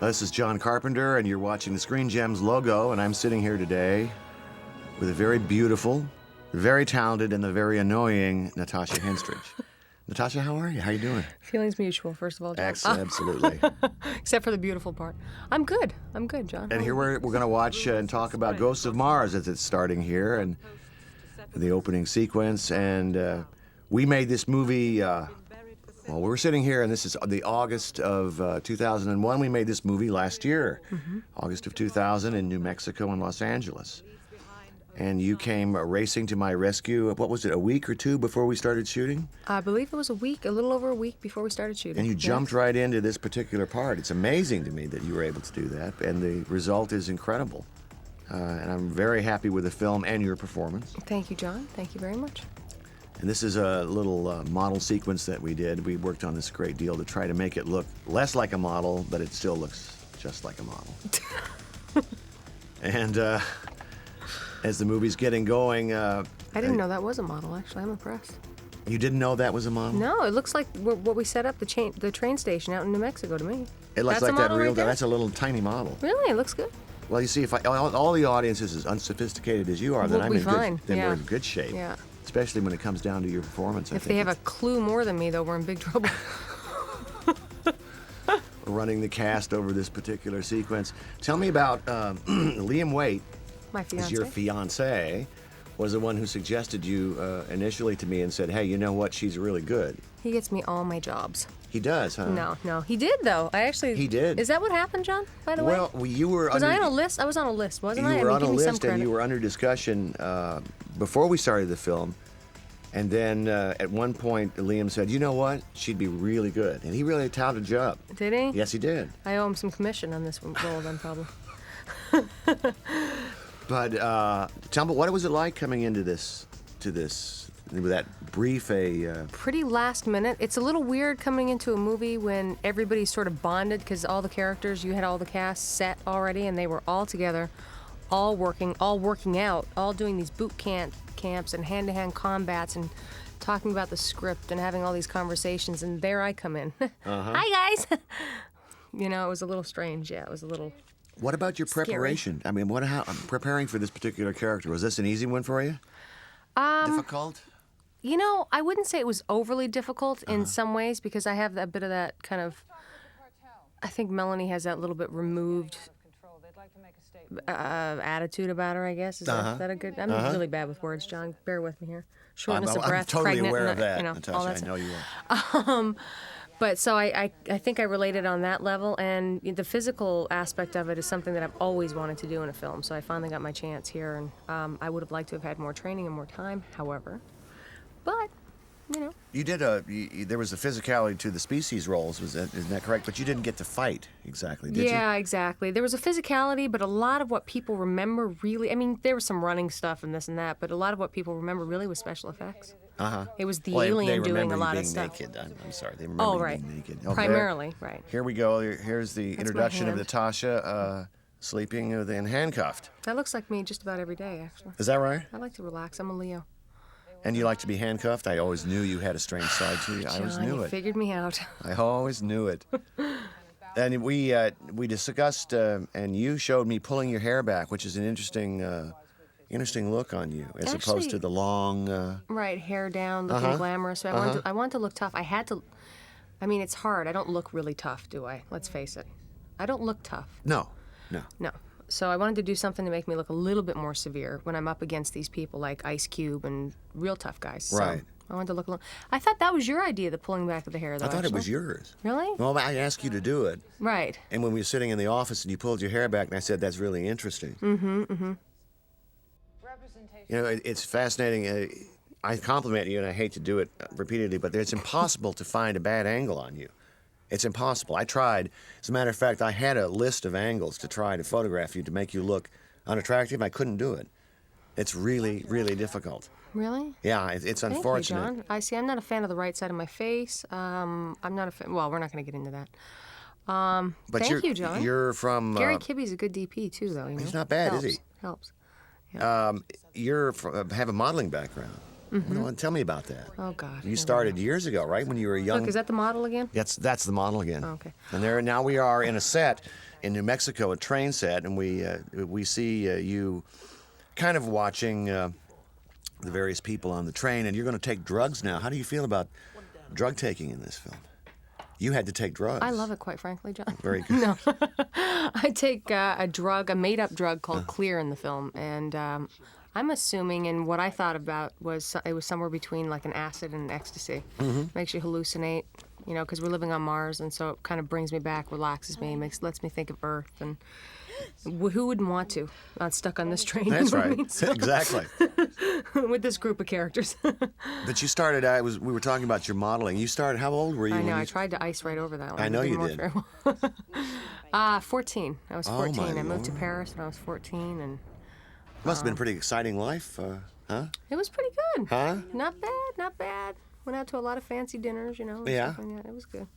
This is John Carpenter, and you're watching the Screen Gems logo, and I'm sitting here today with a very beautiful, very talented, and the very annoying Natasha Henstridge. Natasha, how are you? How you doing? Feelings mutual, first of all, John. Absolutely. Except for the beautiful part. I'm good, John. And here we're going to watch and talk about Ghosts of Mars as it's starting here, and the opening sequence. And we made this movie, well, we're sitting here, and this is the August of 2001. We made this movie last year, August of 2000, in New Mexico and Los Angeles. And you came racing to my rescue, what was it, a week or two before we started shooting? I believe it was a week, a little over a week before we started shooting. And you jumped right into this particular part. It's amazing to me that you were able to do that, and the result is incredible. And I'm very happy with the film and your performance. Thank you, John. Thank you very much. And this is a little model sequence that we did. We worked on this a great deal to try to make it look less like a model, but it still looks just like a model. And as the movie's getting going... I didn't know that was a model, actually. I'm impressed. You didn't know that was a model? No, it looks like what we set up, the train station out in New Mexico to me. It looks That's like a that model real... right there? That's a little tiny model. Really? It looks good. Well, you see, if all the audience is as unsophisticated as you are, then We'll I'm be in fine. good. Then Yeah. we're in good shape. Yeah. Especially when it comes down to your performance. If they have a clue more than me, though, we're in big trouble. We're running the cast over this particular sequence. Tell me about Liam Waite, My is your fiancé, was the one who suggested you initially to me and said, hey, you know what, she's really good. He gets me all my jobs. He does, huh? No. He did, though. He did. Is that what happened, John, by the way? Well, you were Was I on a list? I was on a list, wasn't I? You were on a give me some list, and credit. you were under discussion before we started the film. And then at one point, Liam said, you know what? She'd be really good. And he really touted you up. Did he? Yes, he did. I owe him some commission on this role, then, probably. But tell me, what was it like coming into this, with that brief Pretty last minute. It's a little weird coming into a movie when everybody's sort of bonded, because all the characters, you had all the cast set already, and they were all together, all working out, all doing these boot camps and hand-to-hand combats and talking about the script and having all these conversations, and there I come in. Hi, guys! You know, it was a little strange. Yeah, it was a little... What about your preparation? I mean, how preparing for this particular character, was this an easy one for you? Difficult? You know, I wouldn't say it was overly difficult in some ways, because I have a bit of that kind of... I think Melanie has that little bit removed attitude about her, I guess. Is that a good... I'm really bad with words, John. Bear with me here. Shortness of breath, I'm totally pregnant, aware and, of that, you know, Natasha. all that I stuff. know you are. But so I think I related on that level, and the physical aspect of it is something that I've always wanted to do in a film, so I finally got my chance here, and I would have liked to have had more training and more time, however. But, you know. You did there was a physicality to the species roles, isn't that correct? But you didn't get to fight exactly, did you? Yeah, exactly. There was a physicality, but a lot of what people remember really, I mean, there was some running stuff and this and that, but a lot of what people remember really was special effects. It was the alien doing a lot of stuff. Naked. I'm sorry, they remember you right. being naked. Oh, Primarily, right. Here we go. Here's the introduction of hand. Natasha sleeping and handcuffed. That looks like me just about every day, actually. Is that right? I like to relax. I'm a Leo. And you like to be handcuffed? I always knew you had a strange side to you. I always John, knew you it. figured me out. I always knew it. And we discussed, and you showed me pulling your hair back, which is an interesting look on you, as opposed to the long... Right, hair down, looking glamorous. So I wanted to look tough. I had to... I mean, it's hard. I don't look really tough, do I? Let's face it. I don't look tough. No. No. So I wanted to do something to make me look a little bit more severe when I'm up against these people like Ice Cube and real tough guys. Right. So I wanted to look a little... I thought that was your idea, the pulling back of the hair, though, I thought it actually. was yours. Really? Well, I asked you to do it. Right. And when we were sitting in the office and you pulled your hair back, and I said, that's really interesting. You know, it's fascinating. I compliment you, and I hate to do it repeatedly, but it's impossible to find a bad angle on you. It's impossible. I tried. As a matter of fact, I had a list of angles to try to photograph you to make you look unattractive. I couldn't do it. It's really, really difficult. Really? Yeah, it's Thank unfortunate. you, John. I see. I'm not a fan of the right side of my face. I'm not a fan... Well, we're not going to get into that. But Thank you, John. You're from... Gary Kibbe's a good DP, too, though. You know? He's not bad, is Helps. he? Helps. You have a modeling background. Well, tell me about that. Oh God. You started years ago, right? When you were a young. Look, is that the model again? That's the model again. Oh, okay. And now we are in a set in New Mexico, a train set, and we see you kind of watching the various people on the train, and you're going to take drugs now. How do you feel about drug taking in this film? You had to take drugs. I love it, quite frankly, John. Very good. No, I take a made-up drug called Clear in the film, and I'm assuming, and what I thought about was it was somewhere between like an acid and an ecstasy. Makes you hallucinate, you know, because we're living on Mars, and so it kind of brings me back, relaxes me, lets me think of Earth, and who wouldn't want to? Not stuck on this train. That's you know what I right. mean? So, Exactly. with this group of characters. But you started. We were talking about your modeling. You started. How old were you? I when know. you- I tried to ice right over that one. I know It you didn't did. work very well. 14. I was Oh, 14. my I moved to Lord. Paris when I was 14, and Must have been a pretty exciting life, huh? it was pretty good. Huh? Not bad, not bad. Went out to a lot of fancy dinners, you know. and Yeah. stuff like that. It was good.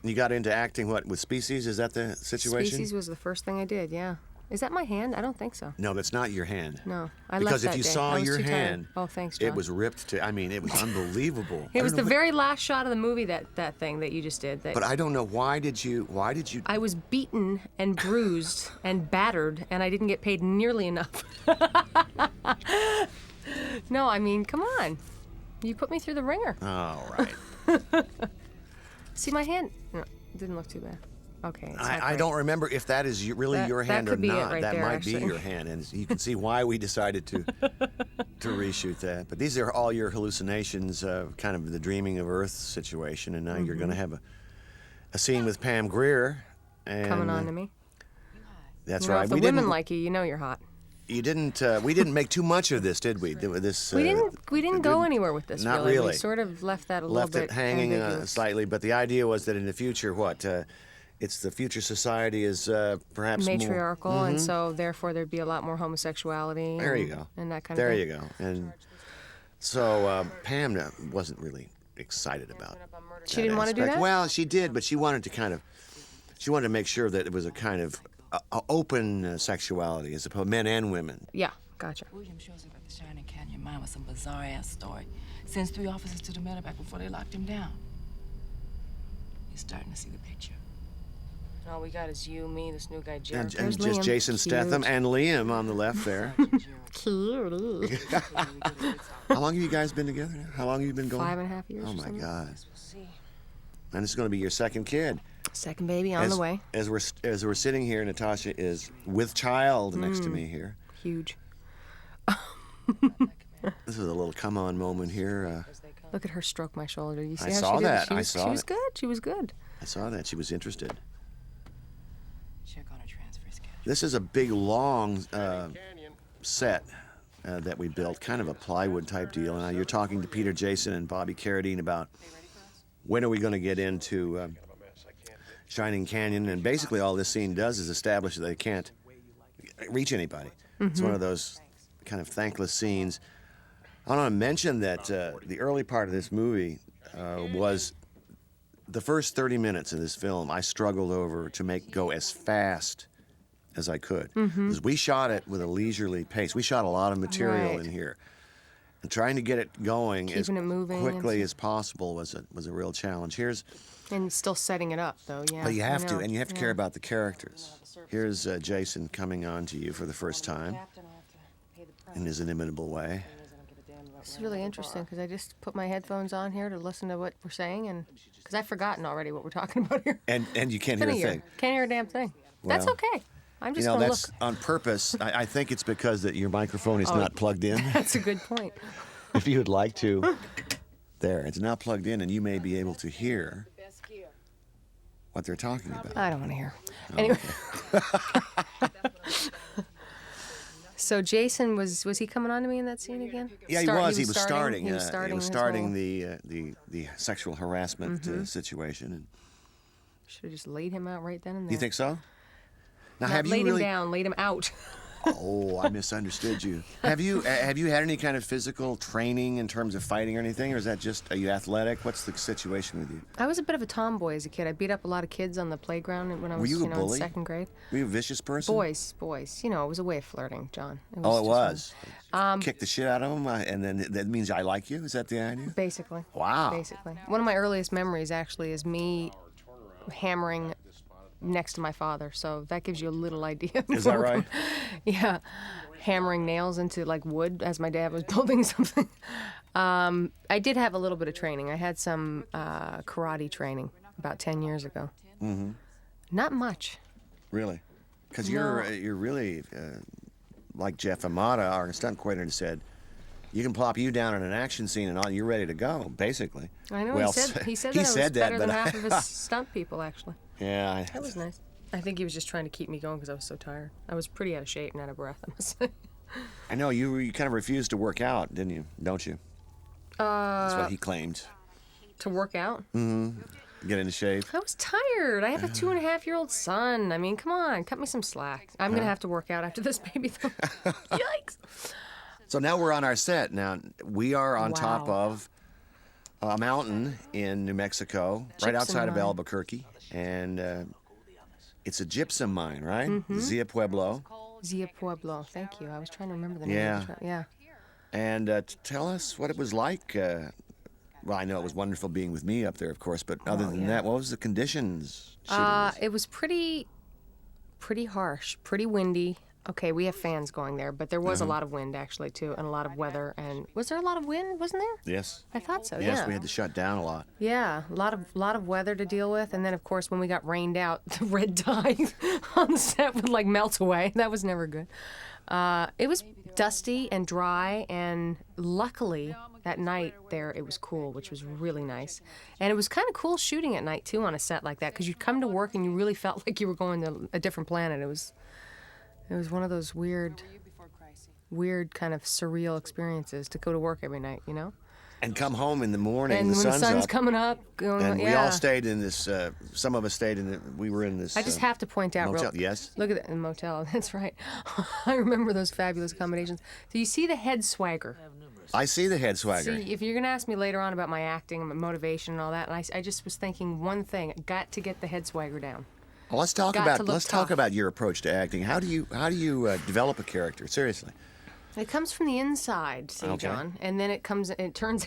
You got into acting, what, with Species? Is that the situation? Species was the first thing I did, yeah. Is that my hand? I don't think so. No, that's not your hand. No, I Because left if you that day. saw I was your too tired. hand, Oh, thanks, John. it was ripped to. I mean, it was unbelievable. It I was don't the know very last shot of the movie, that thing that you just did. But I don't know why did you? I was beaten and bruised and battered, and I didn't get paid nearly enough. No, I mean, come on. You put me through the ringer. All right. See my hand? No, it didn't look too bad. Okay. it's not I great. don't remember if that is really That- your that hand or could be it not. right That there, might be actually. your hand, and you can see why we decided to reshoot that. But these are all your hallucinations, kind of the dreaming of Earth situation, and now you're Mm-hmm. going to have a scene with Pam Grier. And, Coming on to me. That's You know, right. if the women like you, you know you're hot. You didn't. We didn't make too much of this, did we? This. We didn't go anywhere with this. Not really. really. We sort of left that a Left little it bit hanging ambiguous. slightly, but the idea was that in the future, it's the future society is perhaps matriarchal, more. and so therefore there'd be a lot more homosexuality. There you and- go. And that kind There of you thing. go. And so Pam wasn't really excited about. She didn't want to do that. Well, she did, but she wanted to make sure that it was a kind of open sexuality as opposed men and women. Yeah, gotcha. William shows up at the Shining Canyon mine with some bizarre-ass story. Sends 3 officers to the medevac before they locked him down. You're starting to see the picture. All we got is you, me, this new guy, And, Jared. and There's just Liam. Jason Statham and Liam on the left there. Cute. How long have you guys been together now? How long have you been going? 5.5 years. Oh or my something. God! We'll see. And this is going to be your second kid. Second baby on the way. As we're sitting here, Natasha is with child next to me here. Huge. This is a little come on moment here. Look at her stroke my shoulder. You see I how saw she did it? that. She I was, saw She was it. good. She was good. I saw that she was interested. Check on her transfer schedule. This is a big long set that we built, kind of a plywood type deal. Now you're talking to Peter Jason and Bobby Carradine about when are we going to get into Shining Canyon, and basically all this scene does is establish that they can't reach anybody. It's one of those kind of thankless scenes. I want to mention that the early part of this movie was the first 30 minutes of this film. I struggled over to go as fast as I could, because we shot it with a leisurely pace. We shot a lot of material Right. in here, and trying to get it going as Keeping it moving and quickly stuff. as possible was a real challenge. Here's, And still setting it up, though. Yeah. but you have I to, know. and you have to Yeah. care about the characters. Here's Jason coming on to you for the first time in his inimitable way. This is really interesting because I just put my headphones on here to listen to what we're saying, and because I've forgotten already what we're talking about here. And you can't Been hear a a year. thing. Can't hear a damn thing. That's Well, okay. I'm just You know, gonna that's look. on purpose. I think it's because that your microphone is Oh. not plugged in. That's a good point. If you would like to, there, it's not plugged in, and you may be able to hear what they're talking about. I don't want to hear. Oh, Anyway. So Jason was he coming on to me in that scene again? Yeah, he was starting. He was starting. his whole- The sexual harassment situation. And Should have just laid him out right then and there. do you think so? Now, Not have laid you really? him down, laid him out. Oh, I misunderstood you. Have you had any kind of physical training in terms of fighting or anything, or is that just, are you athletic? What's the situation with you? I was a bit of a tomboy as a kid. I beat up a lot of kids on the playground when I was, you a in bully? second grade. Were you a vicious person? Boys. You know, it was a way of flirting, John. Oh, it just was. Kick the shit out of them, and then that means I like you. Is that the idea? Basically. Wow. Basically. One of my earliest memories actually is me hammering next to my father, so that gives you a little idea. Is that right? Yeah. Hammering nails into like wood as my dad was building something. I did have a little bit of training. I had some karate training about 10 years ago. Mm-hmm. Not much. Really? Because No. you're really like Jeff Amata, our stunt coordinator, said. You can plop you down in an action scene and you're ready to go, basically. I know. Well, he said he that said it was better that, than but half of his stunt people, actually. Yeah. That was nice. I think he was just trying to keep me going because I was so tired. I was pretty out of shape and out of breath, I must say. I know you kind of refused to work out, didn't you? Don't you? That's what he claimed. To work out? Get into shape. I was tired. I have a 2.5-year-old son. I mean, come on, cut me some slack. I'm going to have to work out after this baby, though. Yikes. So now we're on our set. Now we are on top Wow. of a mountain in New Mexico, right Gypsum outside of mine. Albuquerque, and it's a gypsum mine, right? Mm-hmm. Zia Pueblo. Zia Pueblo. Thank you. I was trying to remember the name. Yeah. of the yeah. And tell us what it was like. Well, I know it was wonderful being with me up there, of course, but other than yeah. that, what was the conditions? shooting this? It was pretty harsh, pretty windy. Okay, we have fans going there, but there was a lot of wind actually too, and a lot of weather. And was there a lot of wind? Wasn't there? Yes. I thought so. Yes, yeah. we had to shut down a lot. Yeah, a lot of weather to deal with, and then of course when we got rained out, the red dye on the set would like melt away. That was never good. It was dusty and dry, and luckily that night there it was cool, which was really nice. And it was kind of cool shooting at night too on a set like that, because you'd come to work and you really felt like you were going to a different planet. It was one of those weird kind of surreal experiences to go to work every night, you know? And come home in the morning, And the when the sun's sun's up, coming up, going, and yeah. we all stayed in this. Some of us stayed in. We were in this. I just have to point out motel. real. Yes. Look at that motel. That's right. I remember those fabulous accommodations. So you see the head swagger. I see the head swagger. See, if you're gonna ask me later on about my acting and my motivation and all that, and I just was thinking one thing: got to get the head swagger down. Well, let's talk Got about to look tough. your approach to acting. How do you develop a character? Seriously. It comes from the inside, see, Okay. John, and then it turns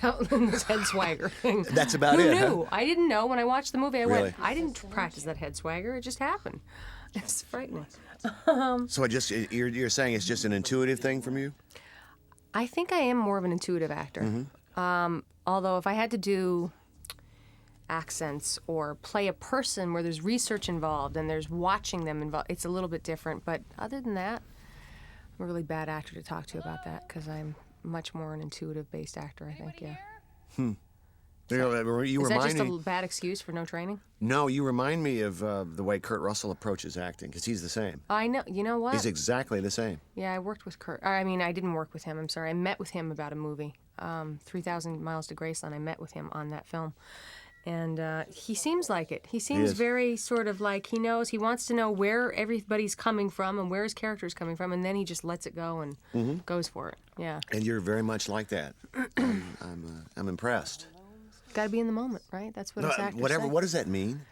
out in this head swagger thing. That's about Who it, huh? knew? I didn't know when I watched the movie. Really? I didn't practice that head swagger. It just happened. It's frightening. So you're saying it's just an intuitive thing from you? I think I am more of an intuitive actor. Although if I had to do accents or play a person where there's research involved and there's watching them involved, it's a little bit different. But other than that, I'm a really bad actor to talk to about that because I'm much more an intuitive-based actor, I think, yeah. You Is that remind just me. a bad excuse for no training? No, you remind me of the way Kurt Russell approaches acting, because he's the same. I know. You know what? He's exactly the same. Yeah, I worked with Kurt. I mean, I didn't work with him. I'm sorry. I met with him about a movie, 3,000 Miles to Graceland. I met with him on that film. And he seems like it. He seems is. very sort of like he knows, he wants to know where everybody's coming from and where his character is coming from, and then he just lets it go and goes for it. Yeah. And you're very much like that. I'm impressed. Got to be in the moment, right? That's what us actors say. What does that mean?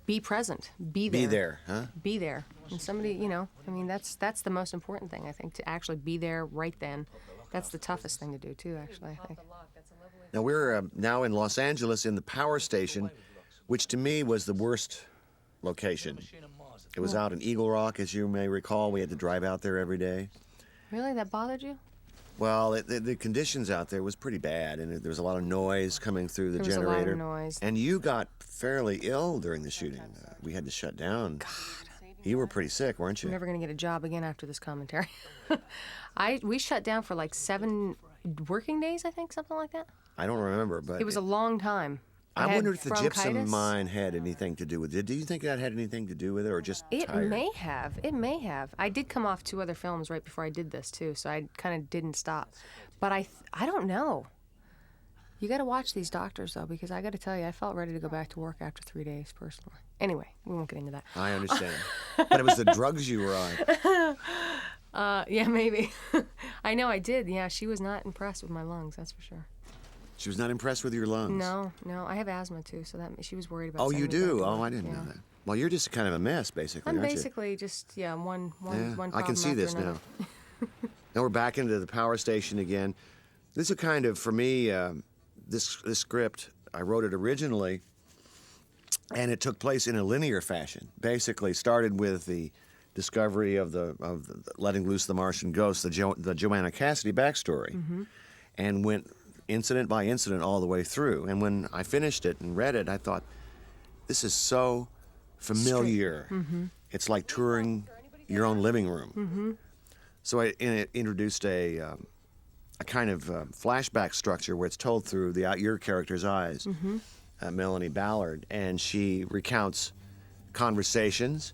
Be present. Be there. Be there, huh? Be there. And somebody, you know, I mean, that's the most important thing, I think, to actually be there right then. That's the toughest thing to do, too, actually, I think. Now we're now in Los Angeles in the power station, which to me was the worst location. It was out in Eagle Rock, as you may recall. We had to drive out there every day. Really? That bothered you? Well, the conditions out there was pretty bad, and there was a lot of noise coming through the There was a lot of generator. noise. And you got fairly ill during the shooting. We had to shut down. God. You were pretty sick, weren't you? I'm never going to get a job again after this commentary. We shut down for like 7 working days, I think, something like that. I don't remember, but It was a long time. I had wonder if the gypsum bronchitis. mine had anything to do with it. Do you think that had anything to do with it, or just It tired? may have. It may have. I did come off 2 other films right before I did this too, so I kind of didn't stop. But I don't know. You got to watch these doctors, though, because I got to tell you, I felt ready to go back to work after 3 days, personally. Anyway, we won't get into that. I understand. But it was the drugs you were on. Yeah, maybe. I know I did. Yeah, she was not impressed with my lungs, that's for sure. She was not impressed with your lungs. No, I have asthma, too, so that she was worried about Oh, you sending me back do? to Oh, work. I didn't Yeah. know that. Well, you're just kind of a mess, basically, I'm aren't you? basically just, one Yeah, problem I can see after this another. now. Now we're back into the power station again. This is kind of, for me, this script, I wrote it originally, and it took place in a linear fashion. Basically, started with the discovery of the letting loose the Martian ghost, the Joanna Cassidy backstory, and went incident by incident all the way through. And when I finished it and read it, I thought, this is so familiar. It's like touring your own living room. So I introduced a kind of flashback structure where it's told through your character's eyes, Melanie Ballard, and she recounts conversations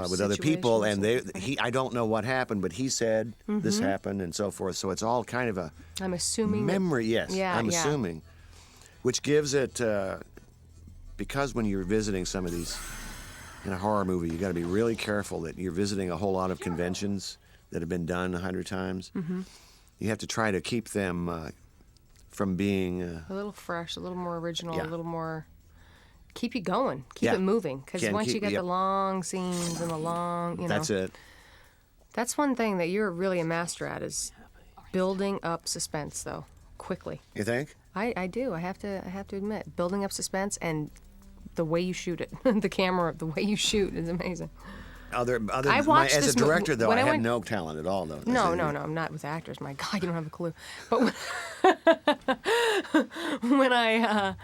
with other people, and I don't know what happened, but he said this happened, and so forth. So it's all kind of a I'm assuming memory. Yes, Yeah, I'm yeah. assuming, which gives it because when you're visiting some of these in a horror movie, you got to be really careful that you're visiting a whole lot of conventions that have been done 100 times. You have to try to keep them from being a little fresh, a little more original, Yeah. a little more. Keep you going, keep Yeah. it moving. Because Can once you keep- get yep. the long scenes and the long, that's it. That's one thing that you're really a master at is building up suspense, though, quickly. You think? I do. I have to admit, building up suspense and the way you shoot it, the camera, the way you shoot is amazing. I watched as this a director, though, when I I have went- no talent at all, though. No, I'm not with actors. My God, you don't have a clue. But when I,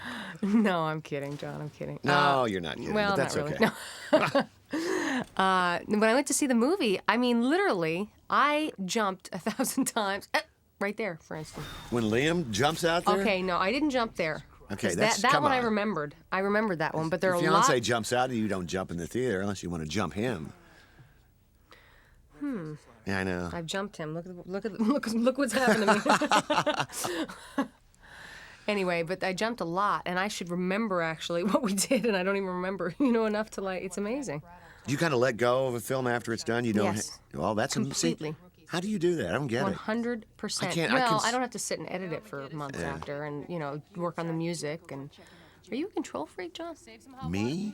no, I'm kidding, John. I'm kidding. No, you're not kidding. Well, but that's not really. okay. No. When I went to see the movie, I mean, literally, I jumped 1,000 times. Right there, for instance. When Liam jumps out there, Okay, no, I didn't jump there. Okay, 'Cause that's- that come one I on. remembered. I remembered that one, but there are your a lot. fiance jumps out, and you don't jump in the theater unless you want to jump him. Yeah, I know. I've jumped him. Look what's happened to me. Anyway, but I jumped a lot, and I should remember actually what we did, and I don't even remember, enough to like. It's amazing. You kind of let go of a film after it's done. You don't. Yes. Well, that's Completely. See, how do you do that? I don't get it. 100%. I can't- I Well, can I don't have to sit and edit it for months after, and work on the music. And are you a control freak, John? Me?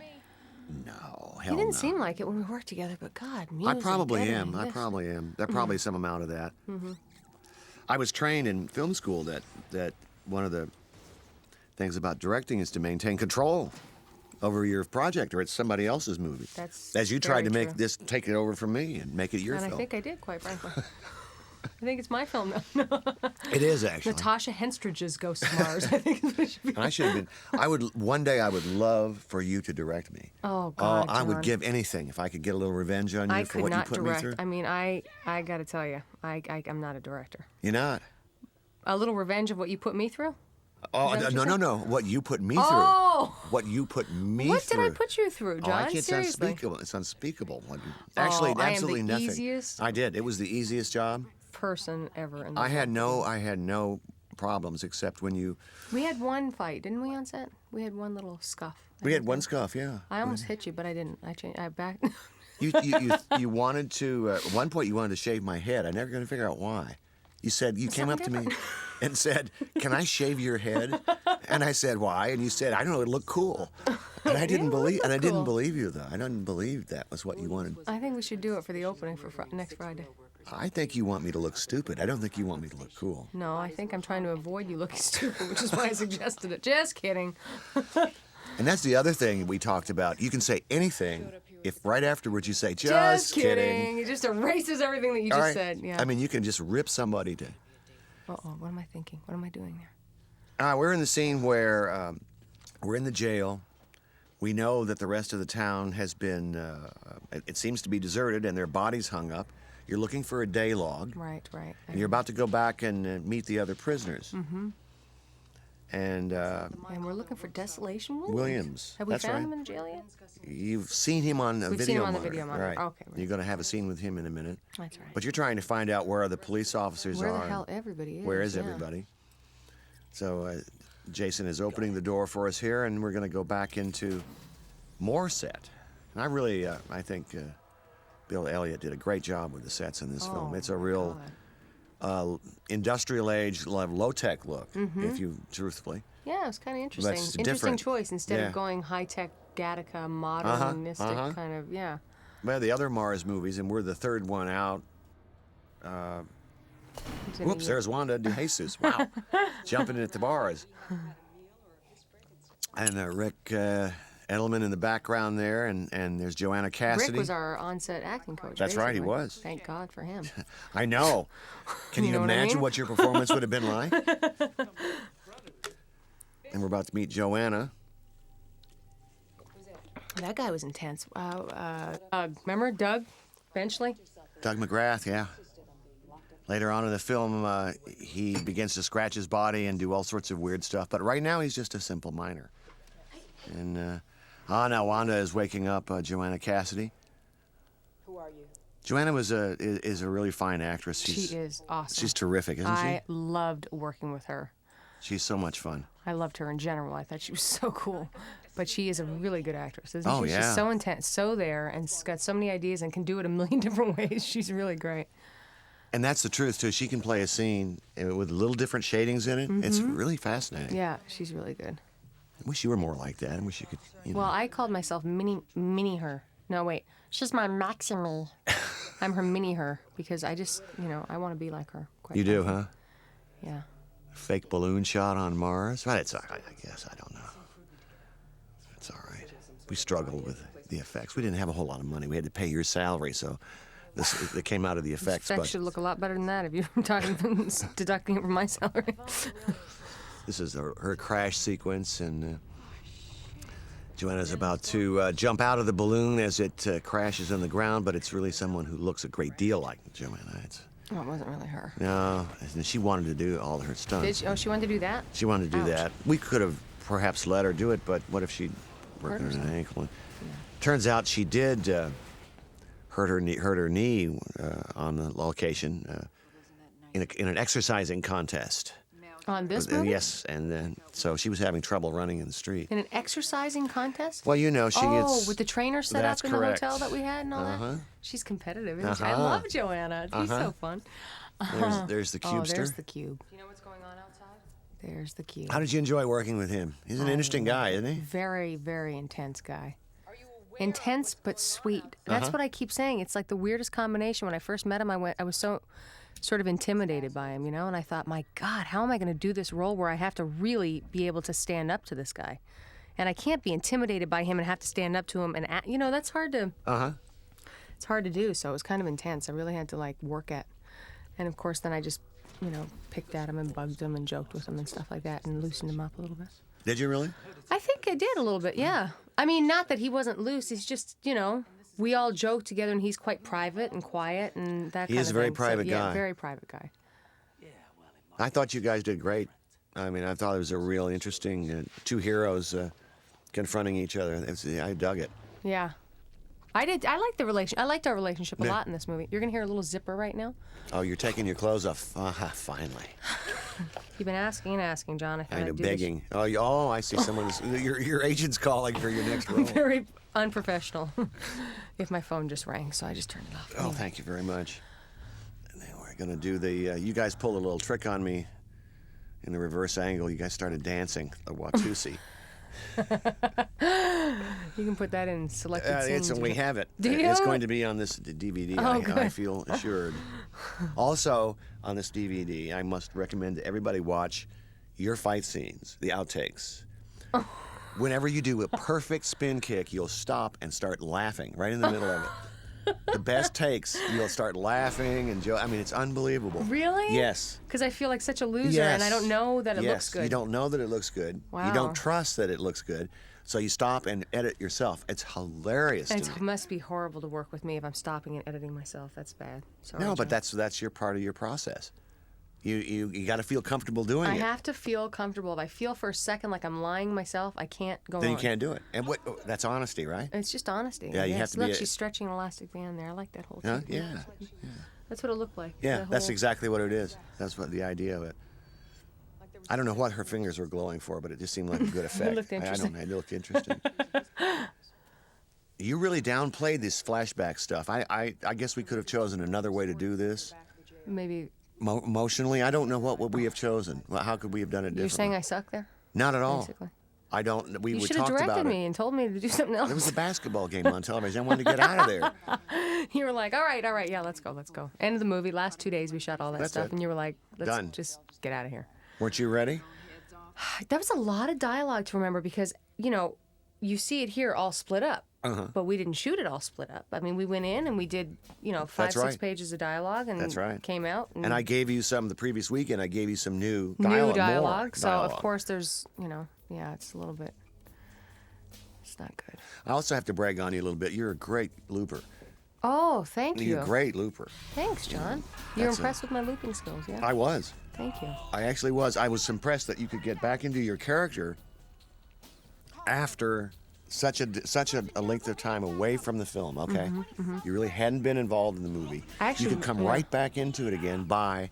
No, hell You didn't no. seem like it when we worked together, but God, music. I probably editing, am. I this. probably am. There's probably some amount of that. I was trained in film school that one of the things about directing is to maintain control over your project, or it's somebody else's movie. That's as you tried to very make true. this, take it over from me and make it your And film. I think I did, quite frankly. I think it's my film now. It is actually. Natasha Henstridge's Ghost of Mars. I think is what it should be. And I should have been. One day I would love for you to direct me. Oh, God, I would John. give anything if I could get a little revenge on you I for could what not you put direct. me through. I mean, I got to tell you, I'm not a director. You're not. A little revenge of what you put me through? Oh, Is that what you no. What you put me through. Oh! What you put me What through. did I put you through, John? It's Seriously. unspeakable. It's unspeakable. Actually, I am the absolutely nothing. easiest- I did. It was the easiest job. Person ever in the I had world. no problems except when you. We had one fight, didn't we, on set? We had one little scuff. We had one scuff, yeah. I almost hit you, but I didn't. I changed. I back. You wanted to. At one point, you wanted to shave my head. I never going to figure out why. You said you came up to me and said, "Can I shave your head?" And I said, "Why?" And you said, "I don't know. It looked cool." And I didn't believe. And I didn't cool. believe you though. I didn't believe that was what you wanted. I think we should do it for the opening for next Friday. I think you want me to look stupid. I don't think you want me to look cool. No, I think I'm trying to avoid you looking stupid, which is why I suggested it. Just kidding. And that's the other thing we talked about. You can say anything if right afterwards you say, just, Just kidding. It just erases everything that you All just right? said. Yeah. I mean, you can just rip somebody to. Uh-oh, what am I thinking? What am I doing there? We're in the scene where we're in the jail. We know that the rest of the town has been, it seems to be deserted and their bodies hung up. You're looking for a day log. Right. And you're about to go back and meet the other prisoners. Mm-hmm. And And we're looking for Desolation Williams. Williams. Have we That's found right. him in the jail yet? You've seen him on a We've video seen him on the monitor. video monitor. Right. Okay, right. You're going to have a scene with him in a minute. That's right. But you're trying to find out where the police officers Where are. the hell everybody is. Where is yeah. everybody? So Jason is opening the door for us here, and we're going to go back into more set. And I really, I think Bill Elliott did a great job with the sets in this film. It's a real industrial age, low-tech look, if you truthfully. Yeah, it was kind of interesting. That's Interesting different. choice instead Yeah. of going high-tech Gattaca, modernistic kind of, yeah. Well, the other Mars movies, and we're the third one out. It's in Whoops, the- there's Wanda de Jesus. Wow. Jumping at the bars. And Rick Edelman in the background there, and there's Joanna Cassidy. Rick was our on-set acting coach. That's right, he basically. was. Thank God for him. I know. Can you, You know what I imagine mean? what your performance would have been like? And we're about to meet Joanna. That guy was intense. Remember Doug Benchley? Doug McGrath, yeah. Later on in the film, he begins to scratch his body and do all sorts of weird stuff. But right now, he's just a simple miner. And now Wanda is waking up Joanna Cassidy. Who are you? Joanna is a really fine actress. She is awesome. She's terrific, isn't I loved working with her. she? She's so much fun. I loved her in general. I thought she was so cool. But she is a really good actress, isn't Oh, she? yeah. She's so intense, so there, and she's got so many ideas and can do it a million different ways. She's really great. And that's the truth, too. She can play a scene with little different shadings in it. It's really fascinating. Yeah, she's really good. I wish you were more like that. I wish you could, Well, I called myself mini her. No, wait. She's my Maxime. I'm her mini her because I just, I want to be like her. Quite You do, frankly. huh? Yeah. Fake balloon shot on Mars. Well, I guess, I don't know. It's all right. We struggled with the effects. We didn't have a whole lot of money. We had to pay your salary, so it came out of the effects. That But should look a lot better than that if you're talking deducting it from my salary. this is her crash sequence, and Joanna's about to jump out of the balloon as it crashes on the ground, but it's really someone who looks a great deal like Joanna. Oh, it wasn't really her. No, and she wanted to do all her stunts. Did she? Oh, she wanted to do that? She wanted to do Ouch. that. We could have perhaps let her do it, but what if she Hurt broke her herself. ankle? Turns out she did hurt her knee on the location in an exercising contest. On this movie? Yes, and then so she was having trouble running in the street. In an exercising contest? Well, she Oh, gets. with the trainer set That's up in correct. the hotel that we had and all Uh-huh. that? She's competitive, isn't she? I Uh-huh. love Joanna. She's so fun. There's the Oh, cubester. there's the cube. Do you know what's going on outside? There's the cube. How did you enjoy working with him? He's an interesting guy, isn't he? Very, very intense guy. Intense but sweet. That's what I keep saying. It's like the weirdest combination. When I first met him, I was so sort of intimidated by him, and I thought, my God, how am I going to do this role where I have to really be able to stand up to this guy? And I can't be intimidated by him and have to stand up to him and act, that's hard to it's hard to do. So it was kind of intense. I really had to work at. And of course then I just, picked at him and bugged him and joked with him and stuff like that and loosened him up a little bit. Did you really? I think I did a little bit, yeah. I mean, not that he wasn't loose. He's just, we all joke together, and he's quite private and quiet and that kind of thing. He is a very private Yeah, guy. very private guy. I thought you guys did great. I mean, I thought it was a real interesting two heroes confronting each other. I dug it. Yeah. I did. I liked I liked our relationship a lot in this movie. You're going to hear a little zipper right now. Oh, you're taking your clothes off. Finally. You've been asking and asking, John. If Kind I of do this. begging. Oh, I see someone's. your agent's calling for your next role. Very unprofessional. If my phone just rang, so I just turned it off. Oh, thank you very much. And then we're going to do the. You guys pulled a little trick on me in the reverse angle. You guys started dancing the Watusi. You can put that in selected scenes. We have it. Do It's you? going to be on this DVD. Oh, I good. feel assured. Also, on this DVD, I must recommend that everybody watch your fight scenes, the outtakes. Whenever you do a perfect spin kick, you'll stop and start laughing right in the middle of it. The best takes, you'll start laughing and I mean, it's unbelievable. Really? Yes. Because I feel like such a loser, Yes. and I don't know that it Yes. looks good. You don't know that it looks good. You Wow. don't trust that it looks good. So you stop and edit yourself. It's hilarious to It me. must be horrible to work with me if I'm stopping and editing myself. That's bad. Sorry, No, but John. that's your part of your process. You got to feel comfortable doing I it. have to feel comfortable. If I feel for a second like I'm lying myself, I can't go Then on. you can't do it. And that's honesty, right? It's just honesty. Yeah, I you have guess. to Look, be she's stretching an elastic band there. I like that whole Huh? technique. Yeah. That's what it looked like. Yeah, The that's whole- exactly what it is. That's what the idea of it. I don't know what her fingers were glowing for, but it just seemed like a good effect. looked I don't interesting. know. It looked interesting. You really downplayed this flashback stuff. I guess we could have chosen another way to do this. Maybe Emotionally, I don't know what would we have chosen. Well, how could we have done it differently? you're saying I suck there? Not at all. Basically. I don't. We You should have talked about directed it. me and told me to do something else. There was a basketball game on television. I wanted to get out of there. You were like, all right, yeah, let's go. End of the movie. Last 2 days we shot all that That's stuff, it. and you were like, let's Done. just get out of here. Weren't you ready? That was a lot of dialogue to remember because, you see it here all split up, but we didn't shoot it all split up. I mean, we went in and we did, 5, That's 6 right. pages of dialogue and That's right. came out. And I gave you some the previous weekend. I gave you some new new dialogue. dialogue. more So, dialogue. of course, there's, yeah, it's a little bit, it's not good. I also have to brag on you a little bit. You're a great looper. Oh, thank you. You're a great looper. Thanks, John. You're That's impressed with my looping skills, yeah? I was. Thank you. I actually was. I was impressed that you could get back into your character after such a length of time away from the film. Okay, you really hadn't been involved in the movie. Actually, you could come yeah. right back into it again by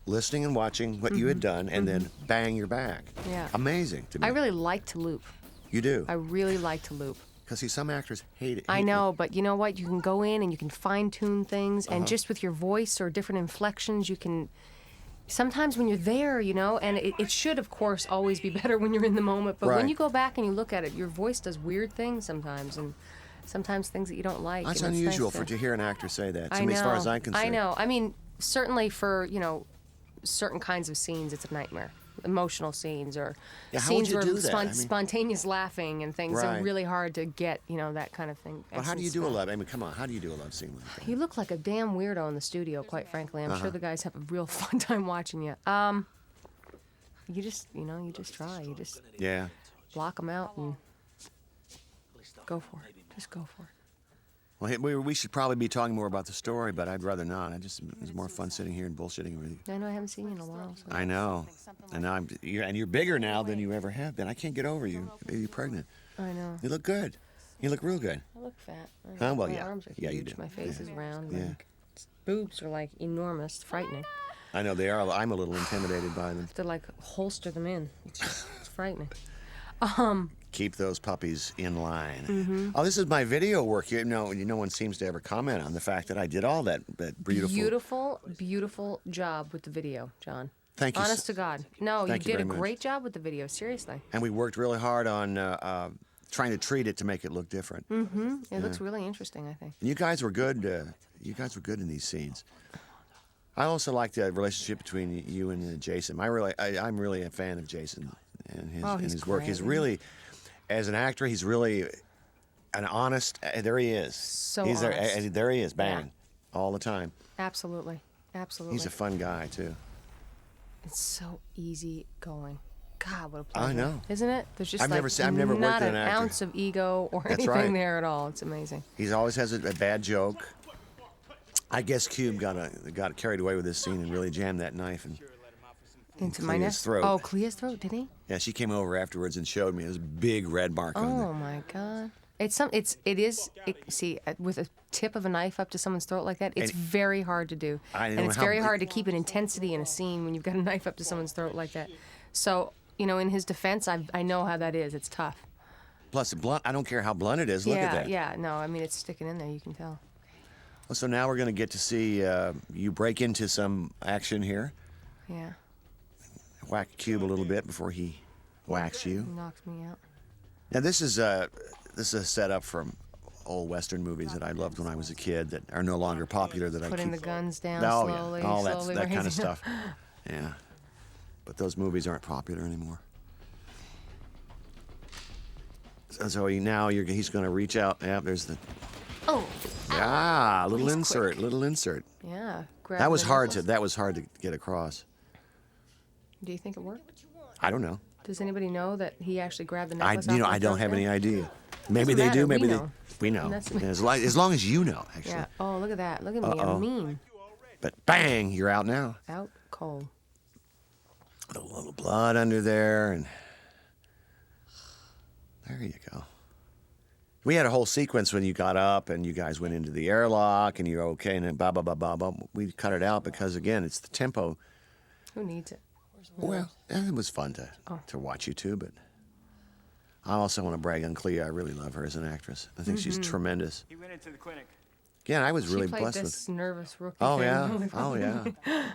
listening and watching what you had done, and then bang, you're back. Yeah. Amazing to me. I really like to loop. You do. I really like to loop. Because see, some actors hate it. I hate know, but you know what? You can go in and you can fine tune things, and just with your voice or different inflections, you can. Sometimes when you're there, and it should, of course, always be better when you're in the moment. But Right. when you go back and you look at it, your voice does weird things sometimes, and sometimes things that you don't like. That's and it's unusual nice to hear an actor say that. I I mean, know. as far as I'm concerned. I know. I mean, certainly for certain kinds of scenes, it's a nightmare. Emotional scenes or Yeah, how would scenes you where do that? I mean- spontaneous laughing and things are Right. really hard to get. That kind of thing. But how do you essence do a down. love? I mean, come on. How do you do a love scene like that? You look like a damn weirdo in the studio, quite frankly. I'm sure the guys have a real fun time watching you. You just, you just try. You just Yeah. block them out and go for it. Just go for it. Well, hey, we should probably be talking more about the story, but I'd rather not. It's more fun sitting here and bullshitting with you. I know I haven't seen you in a while. So. I know, and you're bigger now than you ever have been. I can't get over you. You're pregnant. I know. You look good. You look real good. I look fat. Huh? Well, my yeah. arms are Yeah, you huge. do. My face is round. Yeah. My boobs are like enormous, frightening. I know they are. I'm a little intimidated by them. To like holster them in. It's frightening. Keep those puppies in line. Mm-hmm. Oh, this is my video work. No one seems to ever comment on the fact that I did all that beautiful. Beautiful job with the video, John. Thank you. Honest to God. No, Thank you you did a very much. great job with the video. Seriously. And we worked really hard on trying to treat it to make it look different. It looks really interesting, I think. And you guys were good. You guys were good in these scenes. I also like the relationship between you and Jason. I'm really a fan of Jason and he's his work. great, He's yeah. really, as an actor, he's really an honest. There he is. So he's there. honest. And there he is. Bang, Yeah. all the time. Absolutely. Absolutely. He's a fun guy too. It's so easy going. God, what a pleasure. I know. Isn't it? There's just I've like never worked not with an an actor. ounce of ego or That's anything right. there at all. It's amazing. He always has a bad joke. I guess Cube got carried away with this scene and really jammed that knife Into my Clea's neck. throat. Oh, Clea's throat, did he? Yeah, she came over afterwards and showed me. It was a big red mark on there. Oh my God. See, with a tip of a knife up to someone's throat like that, it's And- very hard to do. I And know it's how very big- hard to keep an intensity in a scene when you've got a knife up to someone's throat like that. So, in his defense, I know how that is. It's tough. Plus, blunt. I don't care how blunt it is. Look at that. Yeah, no, I mean, it's sticking in there, you can tell. Well, so now we're going to get to see you break into some action here. Yeah, Whack Cube a little bit before he whacks you. knocks me out. Now this is a setup from old Western movies that I loved when I was a kid that are no longer popular. That Putting I keep. the guns down Oh slowly, yeah, all slowly that kind of raising- stuff. Yeah, but those movies aren't popular anymore. So he's going to reach out. Yeah, there's the. Oh, Little He's insert, quick. little insert. yeah. That was hard to. That was hard to get across. Do you think it worked? I don't know. Does anybody know that he actually grabbed the I necklace? off I the don't throat have there? any idea. Maybe Doesn't they do. matter, Maybe we they. know. We know. That's- As long as you know, actually. Yeah. Oh, look at that. Look at me. Uh-oh. I'm mean. But bang, you're out now. Out cold. A little blood under there, and there you go. We had a whole sequence when you got up and you guys went into the airlock and you're okay, and then blah blah blah blah blah. We cut it out because again, it's the tempo. Who needs it? Well, it was fun to watch you two, but I also want to brag on Clea. I really love her as an actress. I think she's tremendous. He went into the clinic. Yeah, I was She really played blessed this with. nervous rookie. Oh thing yeah, really oh well. yeah.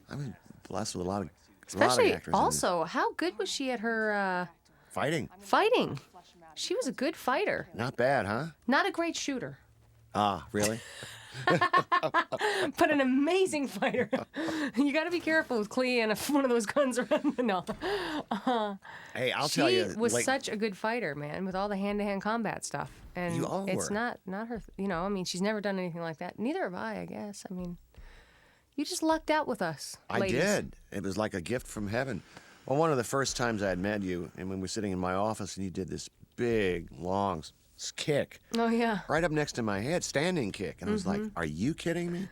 I was blessed with a lot of Especially actors. also, how good was she at her Fighting. fighting? She was a good fighter. Not bad, huh? Not a great shooter, Ah, really? but an amazing fighter. You got to be careful with Clea and if one of those guns around. No. Hey, I'll tell you. She was like, such a good fighter, man, with all the hand-to-hand combat stuff. And You all it's were. not her, I mean, she's never done anything like that. Neither have I guess. I mean, you just lucked out with us, I ladies. did. It was like a gift from heaven. Well, one of the first times I had met you, and when we were sitting in my office, and you did this big, long kick Oh, yeah. right up next to my head, standing kick, and I was like, "Are you kidding me?"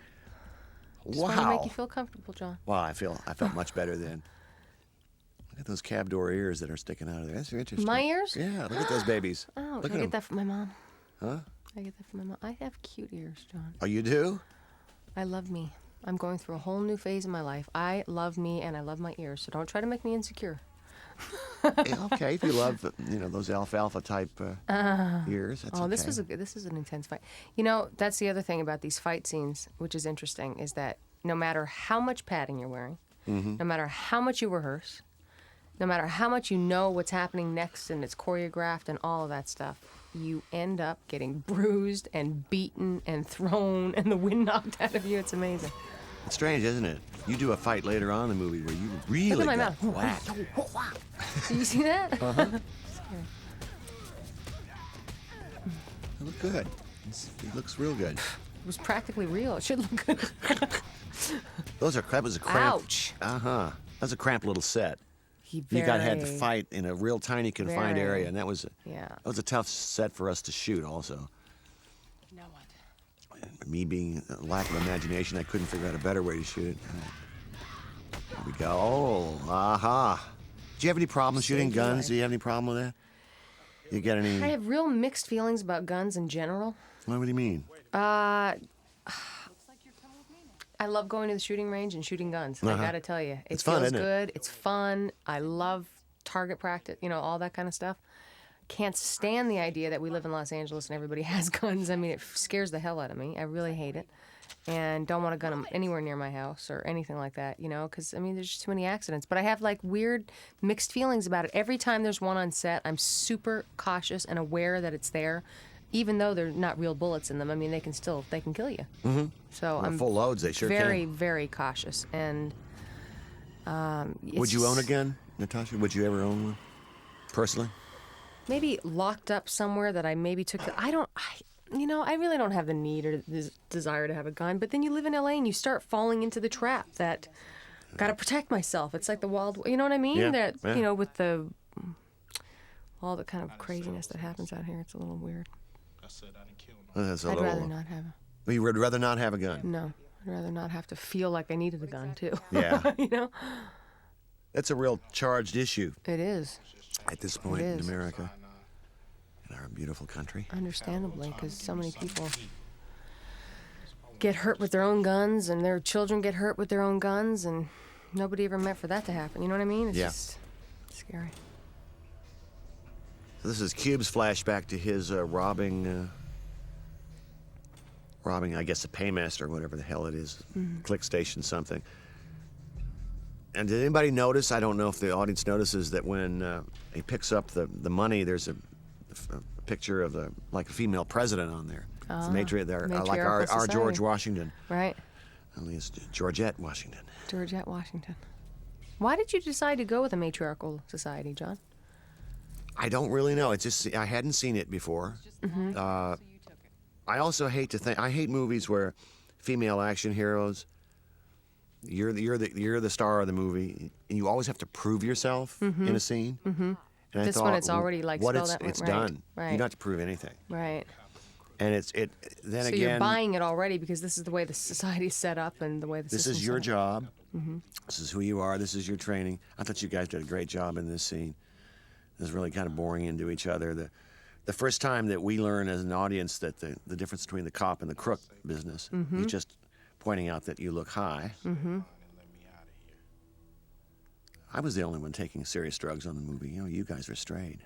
Just wanted to make Wow. you feel comfortable, John. Well, I felt much better then. Look at those cab door ears that are sticking out of there. That's interesting. My ears? Yeah, look at those babies. Oh, look can at I them. get that from my mom? Huh? I get that from my mom. I have cute ears, John. Oh, you do? I love me. I'm going through a whole new phase in my life. I love me and I love my ears, so don't try to make me insecure. Yeah, okay, if you love those alfalfa type ears, that's Oh, okay. this is an intense fight. You know, that's the other thing about these fight scenes, which is interesting, is that no matter how much padding you're wearing, no matter how much you rehearse, no matter how much you know what's happening next and it's choreographed and all of that stuff, you end up getting bruised and beaten and thrown and the wind knocked out of you. It's amazing. It's strange, isn't it? You do a fight later on in the movie where you Look really at my got mouth. whacked. Do you see that? It looked good. It looks real good. It was practically real. It should look good. That was a cramp. Ouch. Uh-huh. That was a cramped little set. He You had to very- fight in a real tiny confined Very. area, and that was Yeah. a tough set for us to shoot also. Now what? And me being a lack of imagination, I couldn't figure out a better way to shoot it. There we go. Oh, aha. Do you have any problems shooting Saved your guns? life. Do you have any problem with that? You got any? I have real mixed feelings about guns in general. What do you mean? I love going to the shooting range and shooting guns. I Uh-huh. gotta tell you, it It's fun, feels isn't it? good. It's fun. I love target practice. All that kind of stuff. Can't stand the idea that we live in Los Angeles and everybody has guns. I mean, it scares the hell out of me. I really hate it, and don't want to gun them anywhere near my house or anything like that. Because I mean, there's just too many accidents. But I have like weird mixed feelings about it. Every time there's one on set, I'm super cautious and aware that it's there. Even though they're not real bullets in them, I mean, they can kill you. Mm-hmm. So Well, I'm full loads, they sure very, can. very cautious. And Would you own a gun, Natasha? Would you ever own one? Personally? maybe locked up somewhere that I maybe took? I really don't have the need or the desire to have a gun. But then you live in LA and you start falling into the trap that got to protect myself. It's like the wild, you know what I mean? Yeah, That yeah. with all the kind of craziness that happens out here, it's a little weird. I said I didn't kill no. That's a I'd little. rather not have a. Well, you would rather not have a gun. No, I'd rather not have to feel like I needed a gun too. Yeah. That's a real charged issue It is, at this point in is. America, in our beautiful country. understandably, because so many people get hurt with their own guns, and their children get hurt with their own guns, and nobody ever meant for that to happen. You know what I mean? It's Yeah. just scary. So this is Cube's flashback to his robbing, I guess, a paymaster or whatever the hell it is, click station something. And did anybody notice? I don't know if the audience notices that when he picks up the money, there's a picture of a female president on there. It's the like our matriarchal George society. Washington. Right, Only it's Georgette Washington. Georgette Washington. Why did you decide to go with a matriarchal society, John? I don't really know. It's just I hadn't seen it before. I also hate I hate movies where female action heroes. You're the star of the movie, and you always have to prove yourself in a scene. Mm-hmm. And I This one, thought, it's already, like, what spelled out, it's right, done. right. You don't have to prove anything. Right. And then So again, you're buying it already because this is the way the society's set up and the way the this system's is your set up. job. Mm-hmm. This is who you are. This is your training. I thought you guys did a great job in this scene. It was really kind of boring into each other. The first time that we learn as an audience that the difference between the cop and the crook business, he's just pointing out that you look high. And let me out of here. I was the only one taking serious drugs on the movie. You know, you guys were straight.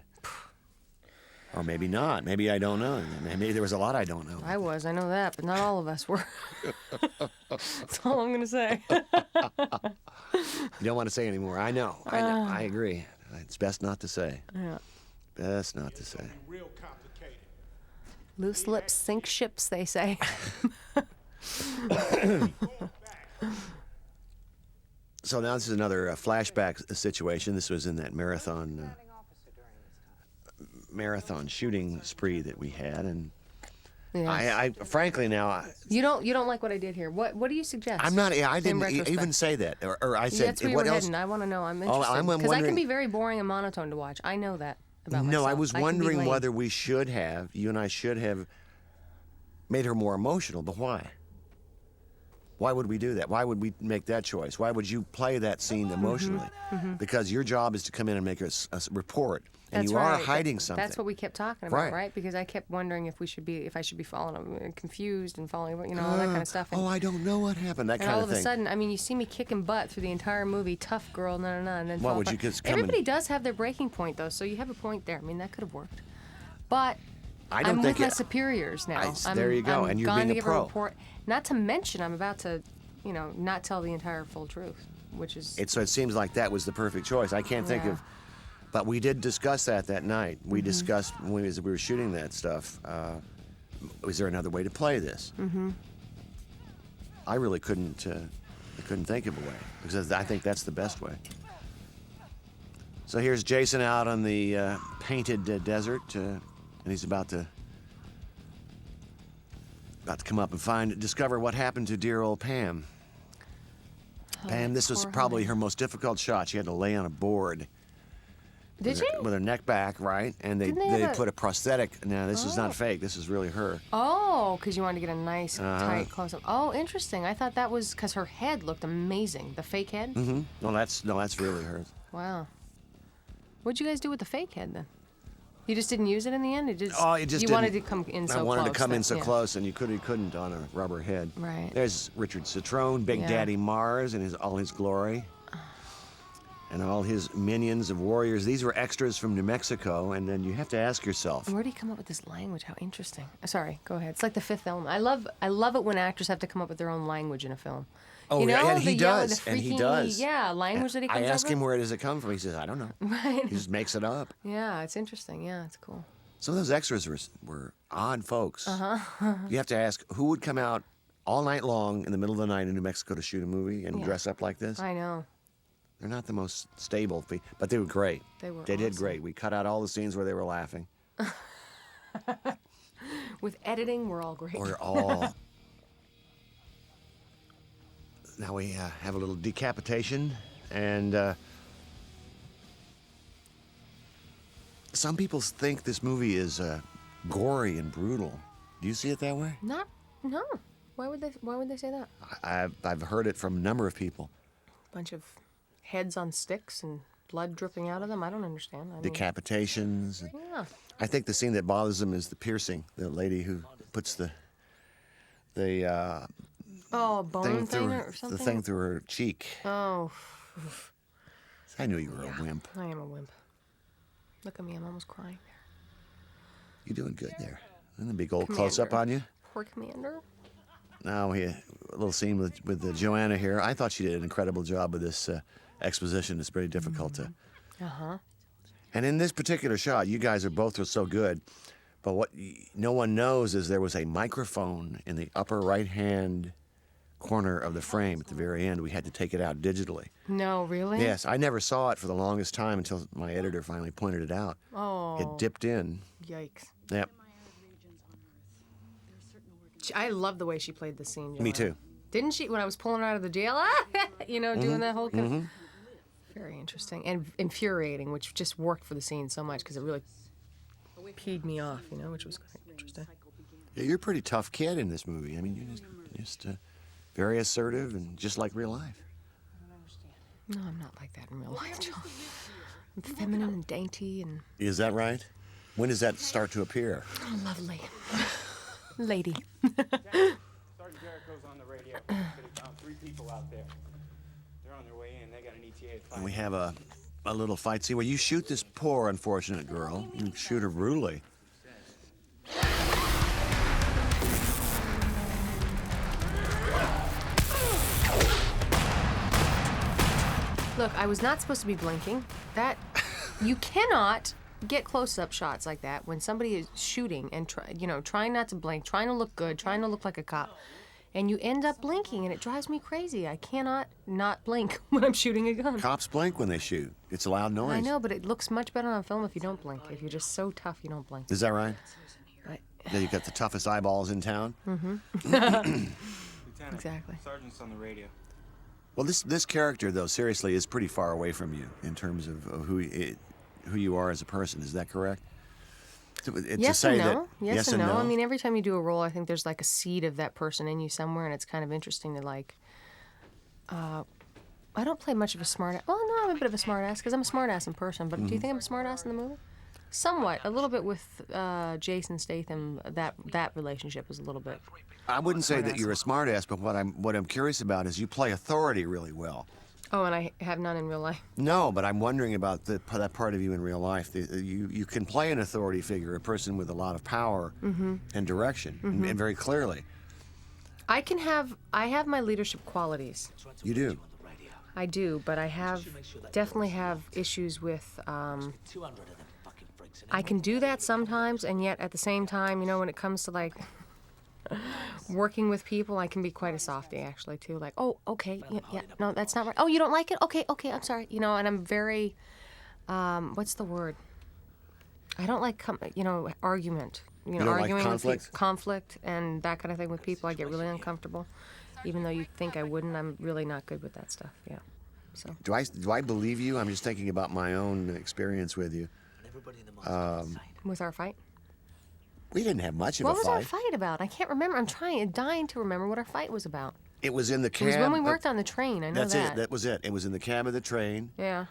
Or maybe not. Maybe I don't know. Maybe there was a lot I don't know. I was, I know that, but not all of us were. That's all I'm going to say. You don't want to say anymore. I know. I agree. It's best not to say. Yeah. Best not to say. Real complicated. Loose lips sink ships, they say. So now this is another flashback situation. This was in that marathon shooting spree that we had, and Yes. I frankly now You don't like what I did here. What do you suggest? I'm not. I in didn't retrospect? even say that, or I said That's where you what were else? heading. I want to know. I'm Oh, interested. I'm Because I wondering- can be very boring and monotone to watch. I know that about No, myself. I was can be wondering lame. whether we should have, you and I should have made her more emotional, but why? Why would we do that? Why would we make that choice? Why would you play that scene emotionally? Because your job is to come in and make a report, and That's you right. are hiding something. That's what we kept talking about, Right. right? Because I kept wondering if I should be following, confused and following, all that kind of stuff. And, Oh, I don't know what happened. That and kind all of of a thing. sudden, I mean, you see me kicking butt through the entire movie, tough girl, and then What, fall would you apart. just come and- Everybody does have their breaking point, though, so you have a point there. I mean, that could have worked. But I don't I'm think with my it- superiors now. there you go, I'm and you're gone being to a give pro. report. Not to mention, I'm about to, not tell the entire full truth, which is So it seems like that was the perfect choice. I can't think Yeah. of, but we did discuss that night. We discussed when we were shooting that stuff. Was there another way to play this? I really couldn't. I couldn't think of a way because I think that's the best way. So here's Jason out on the painted desert, and he's about to come up and discover what happened to dear old Pam. Pam, this was poor probably honey. her most difficult shot. She had to lay on a board Did she? with her neck back, right? And they Didn't they have a- put a prosthetic. No, this is Oh. not fake. This is really her. Oh, because you wanted to get a nice, Uh-huh. tight close-up. Oh, interesting. I thought that was because her head looked amazing. The fake head? Mm-hmm. No, that's really hers. Wow. What'd you guys do with the fake head, then? You just didn't use it in the end? You didn't- wanted to come in so close. I wanted to come in that- so yeah. close, and you couldn't on a rubber head. Right. There's Richard Citrone, Big Yeah. Daddy Mars, and all his glory, and all his minions of warriors. These were extras from New Mexico, and then you have to ask yourself, And where did he come up with this language? How interesting. Sorry, go ahead. It's like the Fifth Element. I love it when actors have to come up with their own language in a film. Oh, you know, yeah, and he the yellow- does, the and he freaking- does. Yeah, language that he comes I up asked with. him where does it come from. He says, I don't know. Right. He just makes it up. Yeah, it's interesting. Yeah, it's cool. Some of those extras were odd folks. You have to ask who would come out all night long in the middle of the night in New Mexico to shoot a movie and Yeah. dress up like this. I know. They're not the most stable, but they were great. They were They did awesome. great. We cut out all the scenes where they were laughing. With editing, we're all great. We're all. Now we have a little decapitation, and some people think this movie is gory and brutal. Do you see it that way? No. Why would they say that? I've heard it from a number of people. Bunch of heads on sticks and blood dripping out of them. I don't understand. I mean, Decapitations. yeah. I think the scene that bothers them is the piercing. The lady who puts the Oh, a bone thing through or something. the thing through her cheek. Oh, I knew you were a wimp. I am a wimp. Look at me. I'm almost crying. You're doing good there. And a big old close up on you. Poor Commander. Now a little scene with Joanna here. I thought she did an incredible job with this exposition. It's very difficult to. And in this particular shot, you guys are both so good. But what no one knows is there was a microphone in the upper right-hand corner of the frame at the very end. We had to take it out digitally. No, really? Yes, I never saw it for the longest time until my editor finally pointed it out. Oh. It dipped in. Yikes. Yep. I love the way she played the scene. Me Joanna. too. Didn't she? When I was pulling her out of the jail, doing that whole. Very interesting and infuriating, which just worked for the scene so much because it really peed me off, which was kind of interesting. Yeah, you're a pretty tough kid in this movie. I mean, you're just very assertive and just like real life. No, I'm not like that in real life, John. I'm feminine and dainty and Is that right? When does that start to appear? lovely. Lady. Sergeant Jericho's on the radio. They found 3 people out there. They're on their way in. They got an ETA at 5. And we have a little fight scene where you shoot this poor, unfortunate girl. You shoot her brutally. Look, I was not supposed to be blinking. That you cannot get close-up shots like that when somebody is shooting and trying not to blink, trying to look good, trying to look like a cop, and you end up blinking, and it drives me crazy. I cannot not blink when I'm shooting a gun. Cops blink when they shoot. It's a loud noise. I know, but it looks much better on film if you don't blink. If you're just so tough, you don't blink. Is that right? But, Yeah, you got the toughest eyeballs in town. Lieutenant, exactly. Sergeant's on the radio. Well, this character, though, seriously, is pretty far away from you in terms of who you are as a person. Is that correct? Yes and no. Yes and no. I mean, every time you do a role, I think there's like a seed of that person in you somewhere, and it's kind of interesting to like. I don't play much of a smart. Well, no, I'm a bit of a smart ass because I'm a smart ass in person. But do you think I'm a smart ass in the movie? Somewhat, a little bit with Jason Statham. That relationship was a little bit. I wouldn't say that you're a smartass, but what I'm curious about is you play authority really well. Oh, and I have none in real life. No, but I'm wondering about that part of you in real life. You can play an authority figure, a person with a lot of power and direction, and very clearly. I have my leadership qualities. You do. I do, but I definitely have issues with. I can do that sometimes, and yet at the same time, when it comes to like working with people, I can be quite a softie actually too. Like, oh, okay, yeah, no, that's not right. Oh, you don't like it? Okay, I'm sorry. And I'm very, what's the word? I don't like, argument. You don't like arguing conflict? with conflict and that kind of thing with people. I get really uncomfortable, even though you think I wouldn't. I'm really not good with that stuff. Yeah. So. Do I believe you? I'm just thinking about my own experience with you. With our fight. We didn't have much of a What was fight. our fight about? I can't remember. I'm dying to remember what our fight was about. It was in the cab. It was when we worked on the train. I know That's that. it. That was it. It was in the cab of the train. Yeah.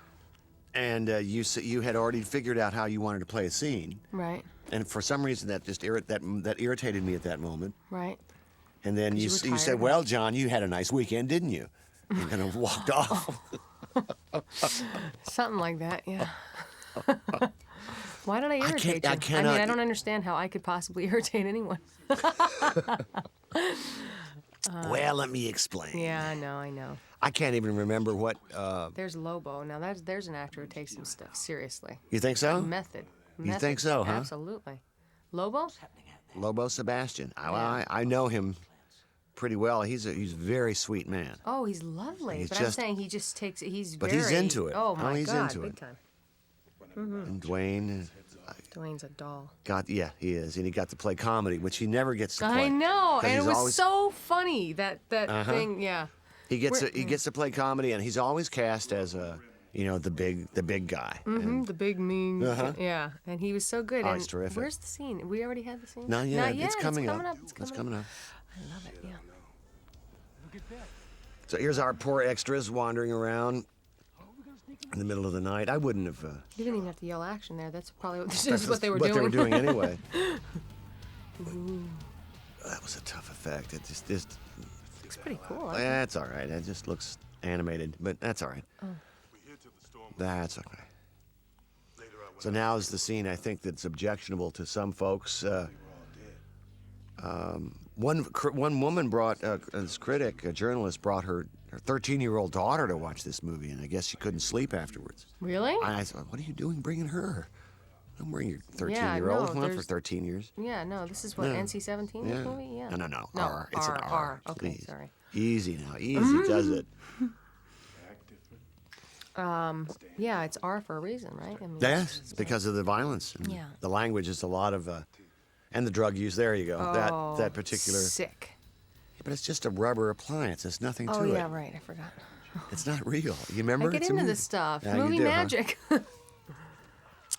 And you had already figured out how you wanted to play a scene. Right. And for some reason that just that irritated me at that moment. Right. And then you you were said, tired, "Well, John, you had a nice weekend, didn't you?" And kind of walked off. Something like that. Yeah. Why did I irritate you? I cannot- mean, I don't understand how I could possibly irritate anyone. Well, let me explain. Yeah, I know. I can't even remember what. There's Lobo. Now, there's an actor who takes some stuff seriously. You think so? Method. You think so, huh? Absolutely. Lobo? Lobo Sebastian. I know him pretty well. He's a very sweet man. Oh, he's lovely. He's but I'm just- saying he just takes it. But he's into it. Oh, my he's God. into Big it. time. And Dwayne Dwayne's a doll. he is, and he got to play comedy, which he never gets to play. I know. 'Cause And it he's was always- so funny, that thing. Yeah. He gets to play comedy, and he's always cast as the big guy. The big mean. Yeah, and he was so good. Oh, and it's terrific. Where's the scene? We already had the scene. Not yet. Not yet. It's coming up. It's It's coming up. I love it. Yeah. So here's our poor extras wandering around in the middle of the night. I wouldn't have. You didn't even have to yell action there. That's probably what they were what doing. they were doing anyway. That was a tough effect. It just It's pretty cool. I think. that's all right. It just looks animated, but that's all right. That's okay. So now is the scene I think that's objectionable to some folks. One woman brought, this critic, a journalist, brought her 13-year-old daughter to watch this movie, and I guess she couldn't sleep afterwards. Really? I said, "What are you doing bringing her? Don't bring your 13-year-old. Yeah, no, Not for there's- 13 years. Yeah. No. This is what Yeah. NC-17 Yeah. this movie. Yeah. No. No, R. It's an R. Okay. Please. Sorry. Easy now. Easy does it. Yeah, it's R for a reason, right? I mean, Yes, it's because of the violence. And Yeah. The language is a lot of, and the drug use. There you go. Oh, that particular. Sick. But it's just a rubber appliance. There's nothing to Oh it. yeah, right. I forgot. It's not real. You remember? I get It's a into movie. this stuff. Yeah, you Movie do, huh? magic.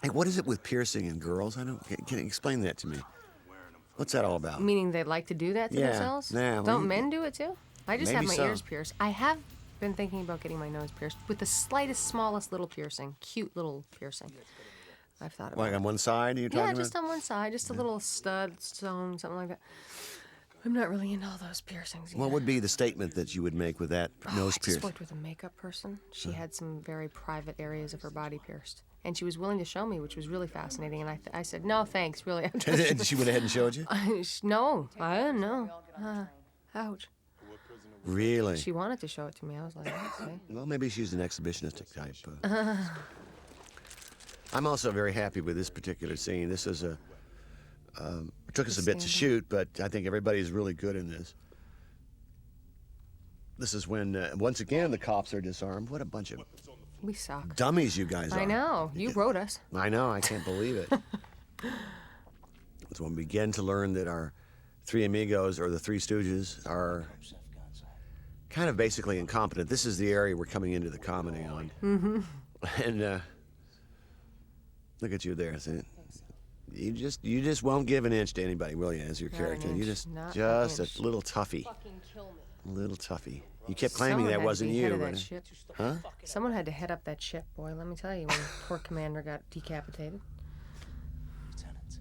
Hey, what is it with piercing in girls? I don't. Can you explain that to me? What's that all about? Meaning they like to do that to Yeah, themselves? yeah, well, Don't you- men do it too? I just have Maybe my so. ears pierced. I have been thinking about getting my nose pierced with the slightest, smallest little piercing. Cute little piercing. I've thought about Like it. on one side? Are you Yeah, talking just about? on one side. Just a little stud, stone, something like that. I'm not really into all those piercings. What either. would be the statement that you would make with that Oh, nose I just piercing? worked with a makeup person. She had some very private areas of her body pierced. And she was willing to show me, which was really fascinating. And I said, no, thanks, really. She went ahead and showed you? No, I don't know. Ouch. Really? She wanted to show it to me. I was like, okay. Well, maybe she's an exhibitionistic type. I'm also very happy with this particular scene. This is it took us a bit to shoot, but I think everybody's really good in this. This is when, once again, the cops are disarmed. What a bunch of We suck. dummies you guys are. I know. You wrote us. I know. I can't believe it. It's when we begin to learn that our three amigos, or the Three Stooges, are kind of basically incompetent. This is the area we're coming into the comedy on. Mm-hmm. And look at you there. See? You just won't give an inch to anybody, will you, as your Not an character? You inch, just not an just inch. a little toughie. Fucking kill me. A little toughie. You kept claiming Someone that had to wasn't be head you, of that right? ship. Huh? Someone had to head up that ship, boy. Let me tell you, when poor commander got decapitated. Lieutenant,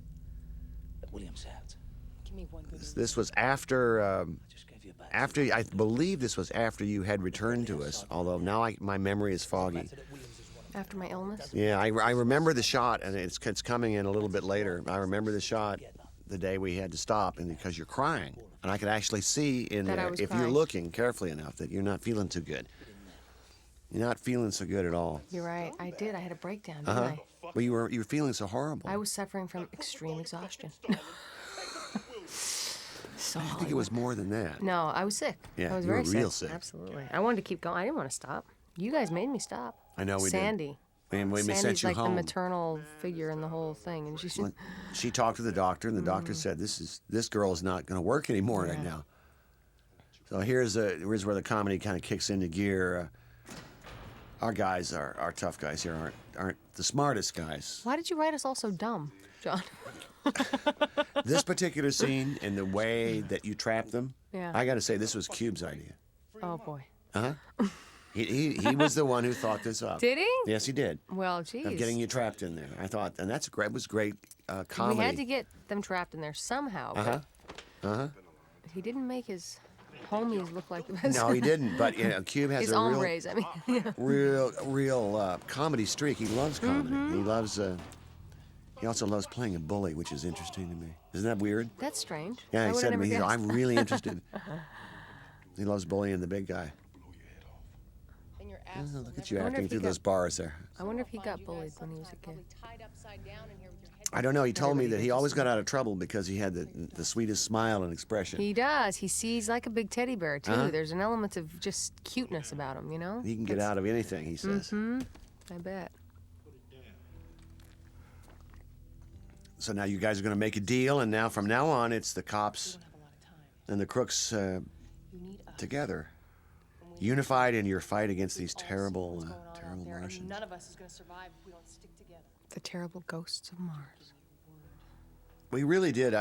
Williams out. Give me one good This was after. I just gave you a back. After, I believe this was after you had returned to us, although now my memory is foggy. After my illness? Yeah, I remember the shot, and it's coming in a little bit later. I remember the shot the day we had to stop, and because you're crying. And I could actually see in That I there, was if you're crying. looking carefully enough, that you're not feeling too good. You're not feeling so good at all. You're right. I did. I had a breakdown, didn't I? Well, you were feeling so horrible. I was suffering from extreme exhaustion. So I think it was more than that. No, I was sick. Yeah, I was you were very real sick. Absolutely. I wanted to keep going. I didn't want to stop. You guys made me stop. I know we did. Sandy. And we Sandy's sent you like home. the maternal figure in the whole thing, and she's Well, she talked to the doctor, and the doctor said, "This girl is not going to work anymore right now." So here's where the comedy kind of kicks into gear. Our guys, our tough guys here, aren't the smartest guys. Why did you write us all so dumb, John? This particular scene and the way that you trapped them, Yeah. I got to say, this was Cube's idea. Oh boy. He was the one who thought this up. Did he? Yes, he did. Well, geez. Of getting you trapped in there. I thought, and that's great. Was great comedy. We had to get them trapped in there somehow. But he didn't make his homies look like the best. No, he didn't. But Cube has His a real, hombres, I mean. Yeah. real comedy streak. He loves comedy. Mm-hmm. He loves. He also loves playing a bully, which is interesting to me. Isn't that weird? That's strange. Yeah, I he would've said to never me, guessed. "I'm really interested." He loves bullying the big guy. Oh, look at you I wonder acting if he through got- those bars there. I wonder if he got bullied when he was a kid. I don't know. He told me that he always got out of trouble because he had the sweetest smile and expression. He does. He's like a big teddy bear too. There's an element of just cuteness about him, you know. He can get out of anything, he says. I bet. So now you guys are going to make a deal, and now from now on, it's the cops and the crooks together, unified in your fight against these terrible Martians. None of us is going to survive if we don't stick together. The terrible ghosts of Mars. We really did.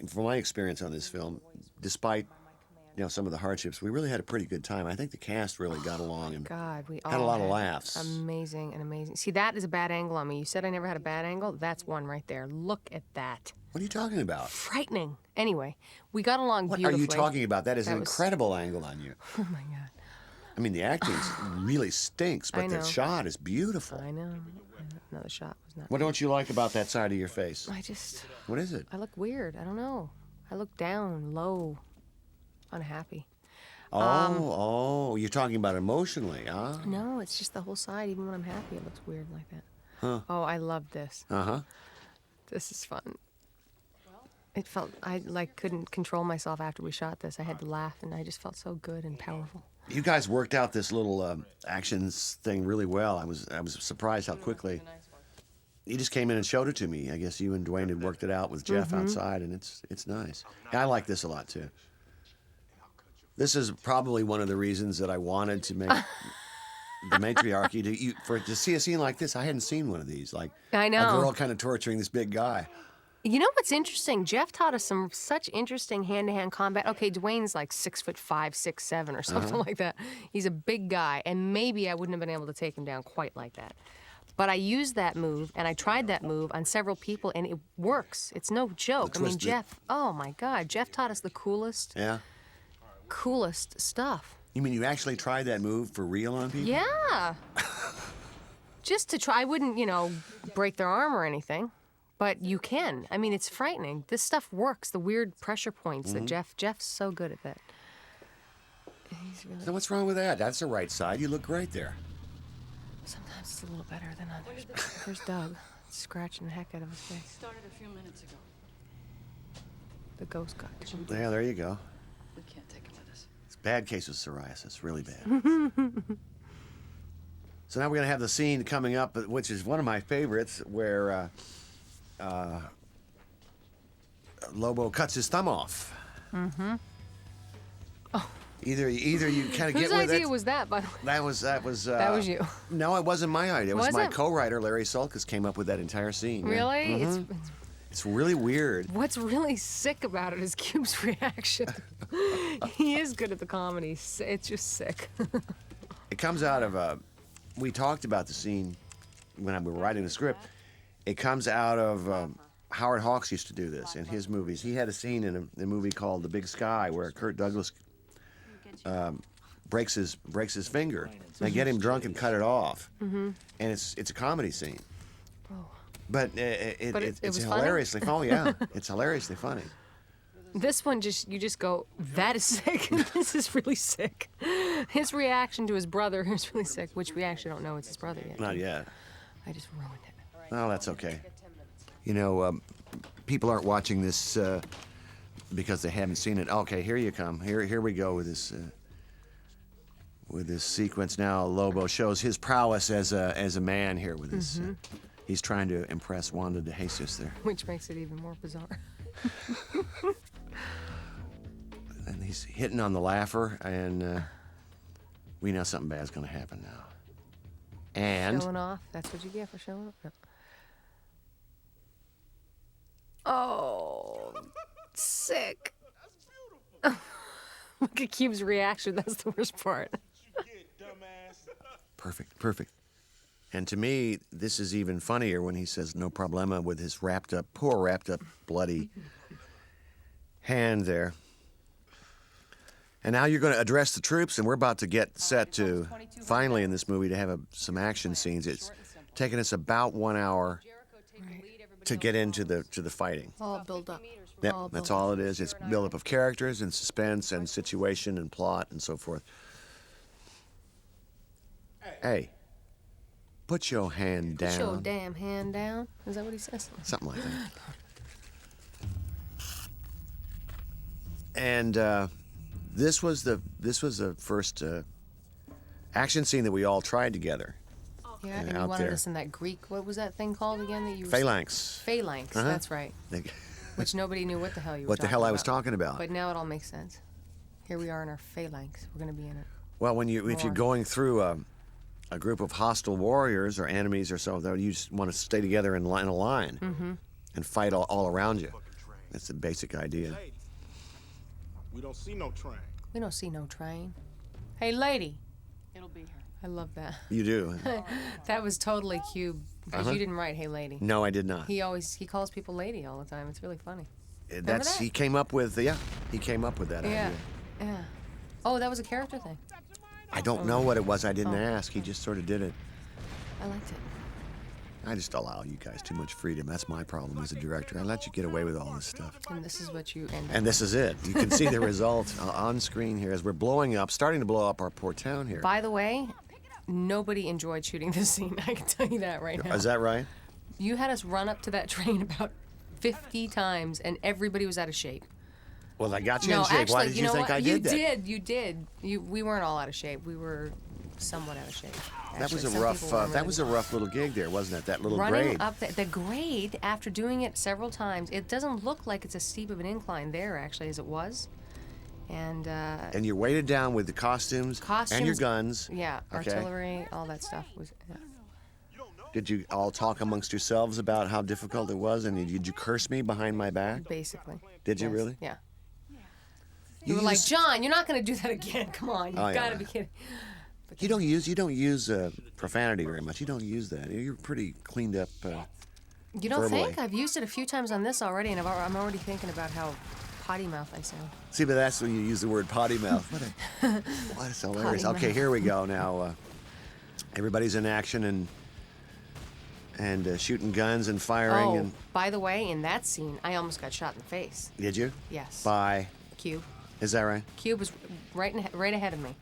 From my experience on this film, despite some of the hardships, we really had a pretty good time. I think the cast really got along and God, we all had a lot of laughs. Amazing and amazing. See, that is a bad angle on me. You said I never had a bad angle. That's one right there. Look at that. What are you talking about? Frightening. Anyway, we got along What beautifully. are you talking about? That is That an was- incredible angle on you. Oh my God. I mean, the acting really stinks, I but the know. shot is beautiful. I know. No, the shot was not. What don't you like about that side of your face? What is it? I look weird. I don't know. I look down, low, unhappy. Oh, you're talking about emotionally, huh? No, it's just the whole side. Even when I'm happy, it looks weird like that. Oh, I love this. Uh-huh. This is fun. It felt I couldn't control myself after we shot this. I had to laugh, and I just felt so good and powerful. You guys worked out this little actions thing really well. I was surprised how quickly. You just came in and showed it to me. I guess you and Dwayne had worked it out with Jeff outside, and it's nice. I like this a lot too. This is probably one of the reasons that I wanted to make the matriarchy to see a scene like this. I hadn't seen one of these. Like I know. a girl kind of torturing this big guy. You know what's interesting? Jeff taught us some such interesting hand-to-hand combat. Okay, Dwayne's like 6'5", 6'7", or something like that. He's a big guy, and maybe I wouldn't have been able to take him down quite like that. But I used that move, and I tried that move on several people, and it works. It's no joke. I mean, twisted. Jeff, oh my God, Jeff taught us the coolest stuff. You mean you actually tried that move for real on people? Yeah. Just to try. I wouldn't, break their arm or anything, but you can. I mean, it's frightening. This stuff works. The weird pressure points that Jeff's so good at that. He's really. So what's wrong with that? That's the right side. You look great there. Sometimes it's a little better than others. But there's Doug scratching the heck out of his face. Started a few minutes ago. The ghost got to him. Yeah, there you go. We can't take him with us. It's a bad case of psoriasis, really bad. So now we're going to have the scene coming up, which is one of my favorites, where Lobo cuts his thumb off. Mm-hmm. Oh. Either you kind of get Whose with idea it. was that, by the way? That was. That was you. No, it wasn't my idea. It was Was my it? co-writer Larry Sulkus came up with that entire scene. yeah. Really? It's really weird. What's really sick about it is Cube's reaction. He is good at the comedy. It's just sick. It comes out of we talked about the scene when we were writing the script. It comes out of Howard Hawks used to do this in his movies. He had a scene in a movie called The Big Sky where Kirk Douglas breaks his finger. They get him drunk and cut it off, and it's a comedy scene. But it it's was funny? hilariously funny. Oh yeah, it's hilariously funny. This one you just go, that is sick. This is really sick. His reaction to his brother is really sick, which we actually don't know it's his brother yet. Not yet. I just ruined it. Oh, that's okay. People aren't watching this because they haven't seen it. Okay, here you come. Here we go with this sequence. Now Lobo shows his prowess as a man here with this. He's trying to impress Wanda de Jesus there, Which makes it even more bizarre. and he's hitting on the laugher, and we know something bad's going to happen now. And Showing off. That's what you get for showing off. No. Oh, sick. Look at Cube's reaction. That's the worst part. perfect. And to me, this is even funnier when he says "no problema" with his poor wrapped up, bloody hand there. And now you're going to address the troops, and we're about to get set to, finally in this movie, to have some action scenes. It's taken us about 1 hour to get into the fighting. All build up. Yep, that's all it is. It's build-up of characters and suspense and situation and plot and so forth. Hey, put your hand down. Put your damn hand down. Is that what he says? Something like that. And this was the first action scene that we all tried together. Yeah, and you out wanted there. us in that Greek. What was that thing called again? That you were Phalanx. Phalanx. Uh-huh. That's right. Which nobody knew what the hell you were. What the hell I was talking about. But now it all makes sense. Here we are in our phalanx. We're going to be in it. Well, if you're More. going through a group of hostile warriors or enemies or something, you just want to stay together in a line and fight all around you. That's the basic idea. We don't see no train. We don't see no train. Hey, lady. It'll be here. I love that. You do? That was totally Cube. Because you didn't write "Hey, lady." No, I did not. He calls people lady all the time. It's really funny. That's that? he came up with he came up with that Yeah. idea. Yeah. Oh, that was a character thing. I don't know what it was. I didn't Oh. ask. He just sort of did it. I liked it. I just allow you guys too much freedom. That's my problem as a director. I let you get away with all this stuff. And this is what you end And this is it. You can see the result on screen here as we're starting to blow up our poor town here. By the way, nobody enjoyed shooting this scene. I can tell you that right now. Is that right? You had us run up to that train about 50 times, and everybody was out of shape. Well, I got you No, in shape. actually, Why did you know think what? I did that? You did. We weren't all out of shape. We were somewhat out of shape. That was Actually, a some rough. people were That really was a rough little gig there, wasn't it? That little running grade. up the grade after doing it several times. It doesn't look like it's as steep of an incline there actually as it was, and And you're weighted down with the costumes and your guns. Yeah, Okay. artillery, all that stuff was. Yeah. Did you all talk amongst yourselves about how difficult it was, and did you curse me behind my back? Basically. Did you Yes. really? Yeah. You were like, used- John, you're not going to do that again. Come on, you've Oh, yeah. got to be kidding. But You don't use profanity very much. You don't use that. You're pretty cleaned up. You don't verbally. think? I've used it a few times on this already, and I'm already thinking about how potty mouth I sound. See, but that's when you use the word potty mouth. What is hilarious. Potty Okay, mouth. here we go now. Everybody's in action and shooting guns and firing. Oh, And by the way, in that scene, I almost got shot in the face. did you? Yes. By? Cube. Is that right? Cube was right ahead of me.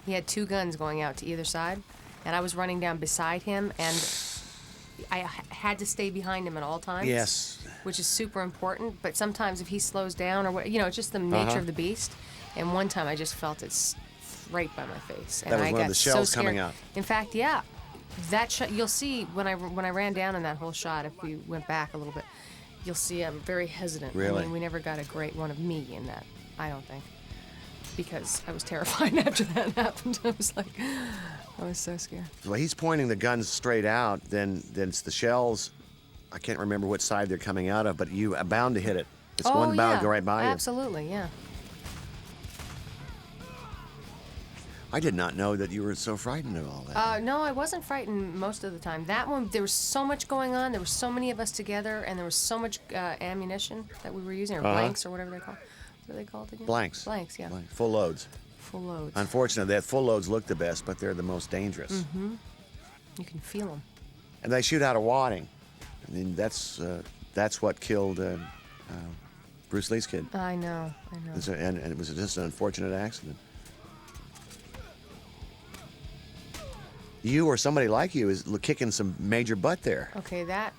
He had 2 guns going out to either side, and I was running down beside him, and I had to stay behind him at all times. Yes. Which is super important. But sometimes if he slows down or what, it's just the nature of the beast. And one time I just felt it right by my face, and That was I one of got the so shells scared. coming out. In fact, yeah, that shot you'll see when I ran down in that whole shot. If we went back a little bit, you'll see I'm very hesitant. Really? I mean, we never got a great one of me in that. I don't think. Because I was terrified after that happened. I was like, I was so scared. Well, he's pointing the guns straight out. Then it's the shells. I can't remember which side they're coming out of, but you are bound to hit it. It's one bound to go right by you. Absolutely, yeah. I did not know that you were so frightened of all that. No, I wasn't frightened most of the time. That one, there was so much going on. There were so many of us together, and there was so much ammunition that we were using, or blanks, or whatever they call. What are they called again? Blanks. Blanks, yeah. Blanks. Full loads. Full loads. Unfortunately, that full loads look the best, but they're the most dangerous. You can feel them. And they shoot out of wadding. I mean, that's what killed Bruce Lee's kid. I know. And it was just an unfortunate accident. You or somebody like you is kicking some major butt there. Okay, that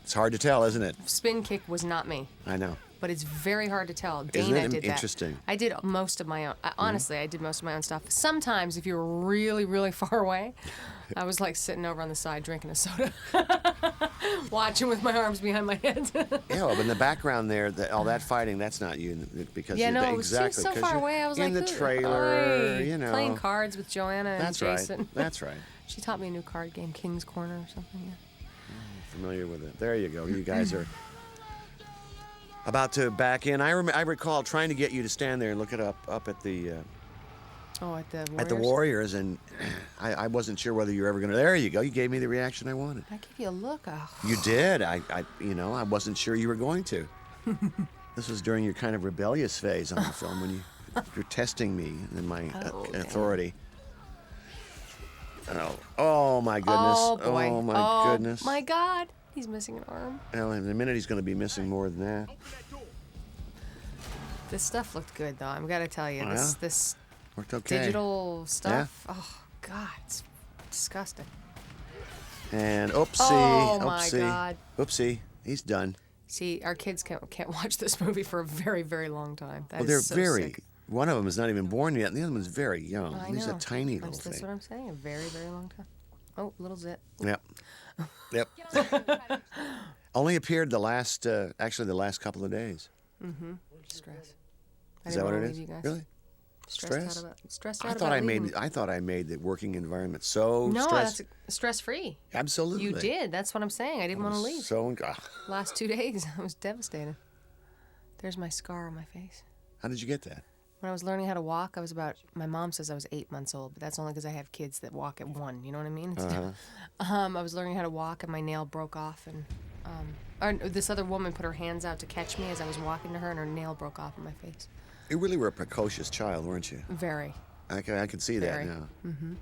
It's hard to tell, isn't it? spin kick was not me. I know. But it's very hard to tell. Isn't Dana it did that. interesting? I did most of my own. Honestly, I did most of my own stuff. Sometimes, if you were really, really far away, I was like sitting over on the side drinking a soda, watching with my arms behind my head. Yeah, well, in the background there, all that fighting, that's not you because Yeah, you're no, it was exactly so 'cause far you're away. I was in like, the "Ooh, trailer, oi," playing cards with Joanna and That's Jason. right. That's right. She taught me a new card game, King's Corner or something. Yeah. Familiar with it. There you go. You guys are about to back in. I recall trying to get you to stand there and look it up at the Oh, at the Warriors. at the Warriors, and I wasn't sure whether you were ever going to. There you go. You gave me the reaction I wanted. I gave you a look. Oh. You did. I wasn't sure you were going to. This was during your kind of rebellious phase on the film when you're testing me and my authority. Oh my goodness. Oh boy. Oh my goodness. My God. He's missing an arm. Well, in a minute he's going to be missing more than that. This stuff looked good, though. I'm gotta tell you, Oh, this yeah? this Worked okay. digital stuff. Oh God, it's disgusting. And oopsie. Oh, my oopsie. God. Oopsie. He's done. See, our kids can't watch this movie for a very, very long time. That Well, is they're so very. sick. One of them is not even born yet, and the other one's very young. I He's know. a tiny little That's what thing. I'm saying. A very, very long time. Oh, little zit. Yep. Yep. Only appeared the last couple of days. Stress. I Is didn't that what wanna it leave is? you guys Really? Stressed Stress? stressed I out thought about I made leaving. I thought I made the working environment so No, stress. that's stress-free. Absolutely. You did. That's what I'm saying. I didn't want to leave. So Last 2 days, I was devastated. There's my scar on my face. how did you get that? When I was learning how to walk, my mom says I was 8 months old, but that's only because I have kids that walk at 1. You know what I mean? I was learning how to walk, and my nail broke off, and this other woman put her hands out to catch me as I was walking to her, and her nail broke off in my face. You really were a precocious child, weren't you? Very. I can see Very. that now. Mm-hmm.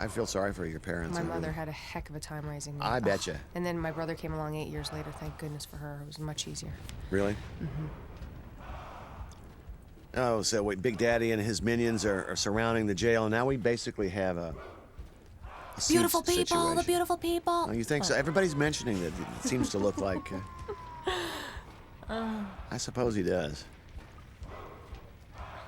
I feel sorry for your parents. My I really- mother had a heck of a time raising me. I betcha. And then my brother came along 8 years later. Thank goodness for her. It was much easier. Really? Mm-hmm. Oh, so wait, Big Daddy and his minions are surrounding the jail, and now we basically have a Beautiful siege people, the situation. beautiful people. Oh, you think so? Everybody's mentioning that it seems to look like. I suppose he does.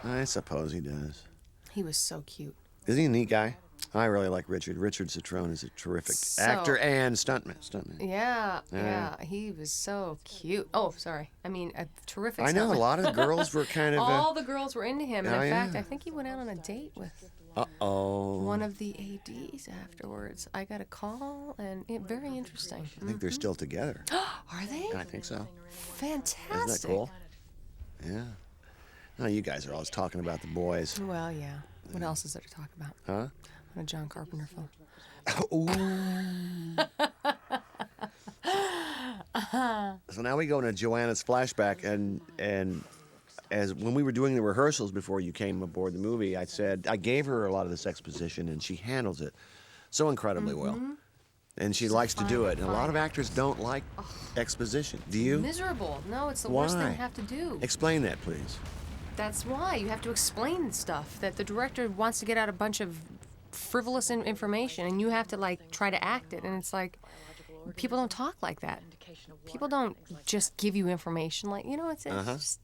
I suppose he does. He was so cute. Is he a neat guy? I really like Richard. Richard Citrone is a terrific So- actor and stuntman. Yeah, he was so cute. Oh, sorry. I mean, a terrific. I know a stuntman. lot of girls were kind of. All the girls were into him, and Oh, in yeah. fact, I think he went out on a date with Uh-oh. one of the ADs afterwards. I got a call, and very interesting. I think they're still together. Are they? I think so. Fantastic. Isn't that cool? Yeah. No, you guys are always talking about the boys. Well, yeah. What else is there to talk about? Huh? On a John Carpenter film. So now we go into Joanna's flashback, and as when we were doing the rehearsals before you came aboard the movie, I said I gave her a lot of this exposition, and she handles it so incredibly well, and she likes to do it. And a lot of actors don't like exposition. Do you? Miserable. No, it's the worst thing Why? to have to do. Explain that, please. That's why you have to explain stuff that the director wants to get out a bunch of frivolous information, and you have to like try to act it. And it's like people don't talk like that. People don't just give you information like it's just,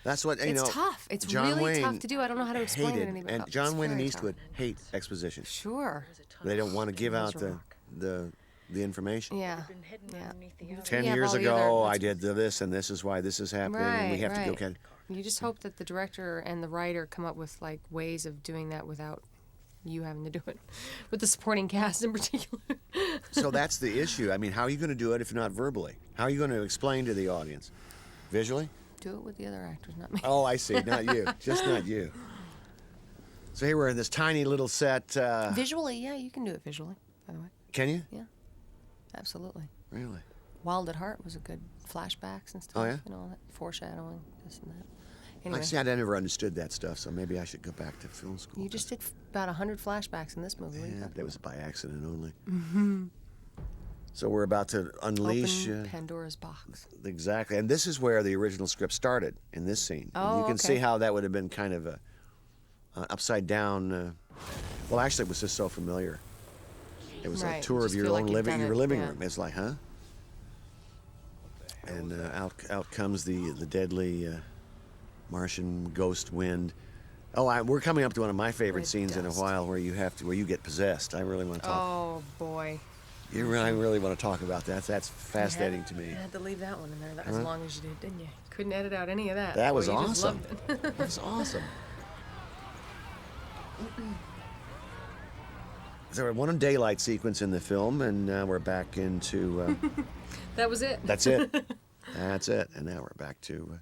That's what it's tough. It's really tough to do. I don't know how to explain hated, it anymore. and John Wayne and Eastwood hate exposition. Sure. They don't want to give out the information. Yeah. 10 You have years all the ago, other- I did this, and this is why this is happening, and we have to go. Right. Okay. You just hope that the director and the writer come up with like ways of doing that without you having to do it, with the supporting cast in particular. So that's the issue. I mean, how are you going to do it if not verbally? How are you going to explain to the audience? Visually? Do it with the other actors, not me. Oh, I see. Not you. Just not you. So here we're in this tiny little set. Visually, yeah, you can do it visually, by the way. Can you? Yeah, absolutely. Really? Wild at Heart was a good flashbacks and stuff. Oh, yeah? All that foreshadowing, this and that. Anyway, Like I said, I never understood that stuff, so maybe I should go back to film school. you just did about 100 flashbacks in this movie. What are you Yeah, talking that was by accident only. Mm-hmm. So we're about to unleash. Open Pandora's box. Exactly, and this is where the original script started, in this scene. And Oh, you can okay. see how that would have been kind of a upside down. Well, actually, it was just so familiar. It was Right, a tour you of just your feel own like you've done your it, living yeah. room. It's like, huh? And out comes the deadly Martian ghost wind. Oh, we're coming up to one of my favorite Red scenes in a dust. while, where you get possessed. I really want to talk. Oh boy. I really want to talk about that. That's fascinating to me. You had to leave that one in there as long as you did, didn't you? Couldn't edit out any of that. That Boy, was you just awesome. loved it. That was awesome. So we're one daylight sequence in the film, and now we're back into. That was it. That's it. That's it. And now we're back to.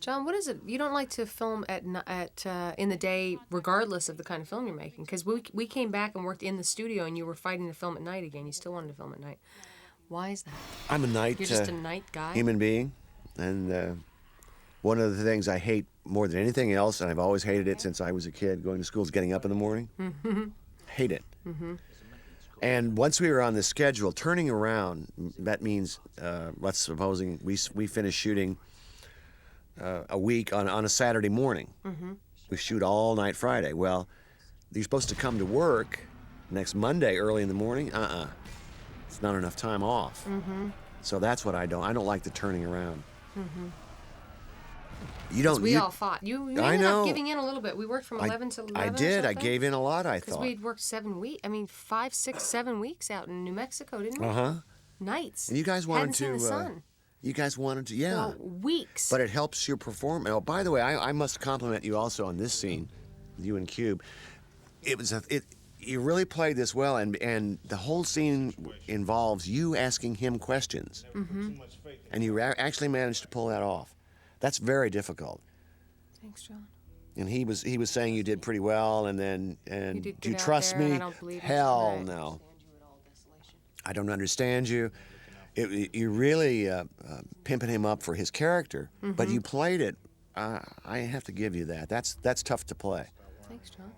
John, what is it? You don't like to film in the day, regardless of the kind of film you're making, because we came back and worked in the studio, and you were fighting to film at night again. You still wanted to film at night. Why is that? I'm a night. You're just a night guy. Human being, and one of the things I hate more than anything else, and I've always hated it since I was a kid, going to school, is getting up in the morning. Hate it. And once we were on the schedule, turning around, that means, let's supposing we finish shooting a week on a Saturday morning. We shoot all night Friday. Well, you're supposed to come to work next Monday early in the morning. It's not enough time off. So that's what I don't like the turning around. You don't. We you, all fought. You I ended know. up giving in a little bit. We worked from 11 to 11. I did. I gave in a lot, I Because thought. we'd worked 7 weeks. I mean, 5, 6, 7 weeks out in New Mexico, didn't we? Uh-huh. Nights. And you guys wanted Hadn't seen to. the sun. You guys wanted to. Yeah. For weeks. But it helps your performance. Oh, by the way, I must compliment you also on this scene, you and Cube. You really played this well, and the whole scene involves you asking him questions, and you actually managed to pull that off. That's very difficult. Thanks, John. And he was saying you did pretty well, and then You did do you good out trust there, and me? I don't believe you. Hell Right. no. I don't understand you. You really pimping him up for his character, but you played it. I have to give you that. That's tough to play. Thanks, John.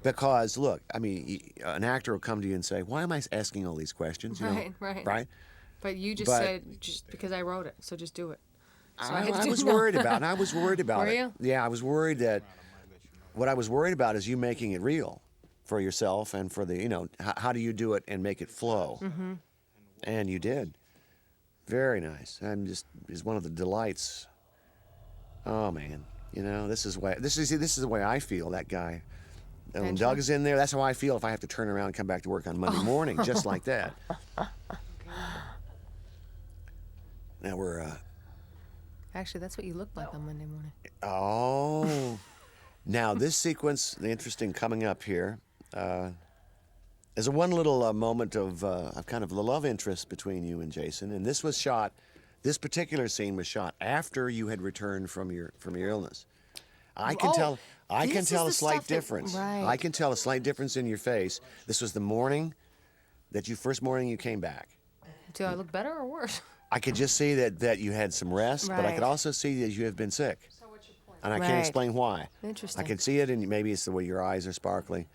Because look, I mean, an actor will come to you and say, "Why am I asking all these questions?" You know, Right. right? But you just But- said, just because I wrote it, so just do it. So I had to do was no. worried about, and I was worried about Were it. you? Yeah, I was worried that. What I was worried about is you making it real for yourself and for the, how do you do it and make it flow? And you did. Very nice. Is one of the delights. Oh man, this is the way I feel. That guy. When Benjamin? Doug is in there, that's how I feel if I have to turn around and come back to work on Monday morning, just like that. Now we're. Actually, that's what you looked like on Monday morning. Oh. Now this sequence, the interesting coming up here, is a one little moment of kind of the love interest between you and Jason, and this particular scene was shot after you had returned from your illness. I can Oh, tell. I can this is tell a the slight stuff that- difference. right. I can tell a slight difference in your face. This was the morning first morning you came back. Do I look better or worse? I could just see that you had some rest, but I could Right. also see that you have been sick. And I can't Right. explain why. Interesting. I can see it, and maybe it's the way your eyes are sparkling.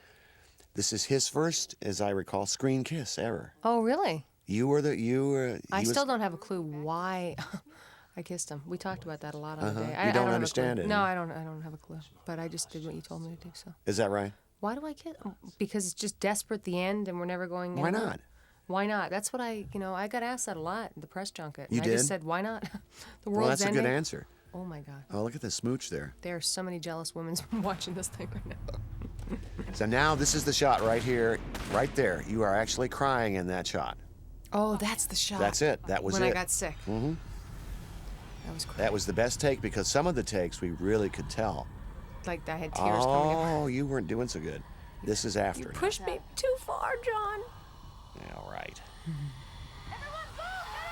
This is his first, as I recall, screen kiss ever. Oh, really? You were the I still don't have a clue why I kissed him. We talked about that a lot on the day. You I don't have a clue. understand it, No, huh? I don't. I don't have a clue. But I just did what you told me to do. So Is that right? why do I kiss? Because it's just desperate at the end, and we're never going. Why anywhere. not? Why not? That's what I got asked that a lot at the press junket. And You I did? just said, why not? The world's Well, that's a ending. good answer. Oh my God. Oh, look at the smooch there. There are so many jealous women watching this thing right now. So now this is the shot right here, right there. You are actually crying in that shot. Oh, that's the shot. That's it. That was when it. I got sick. Mm-hmm. That was crazy. That was the best take because some of the takes we really could tell. Like I had tears coming in. Oh, you weren't doing so good. This is after. You pushed me too far, John. All right.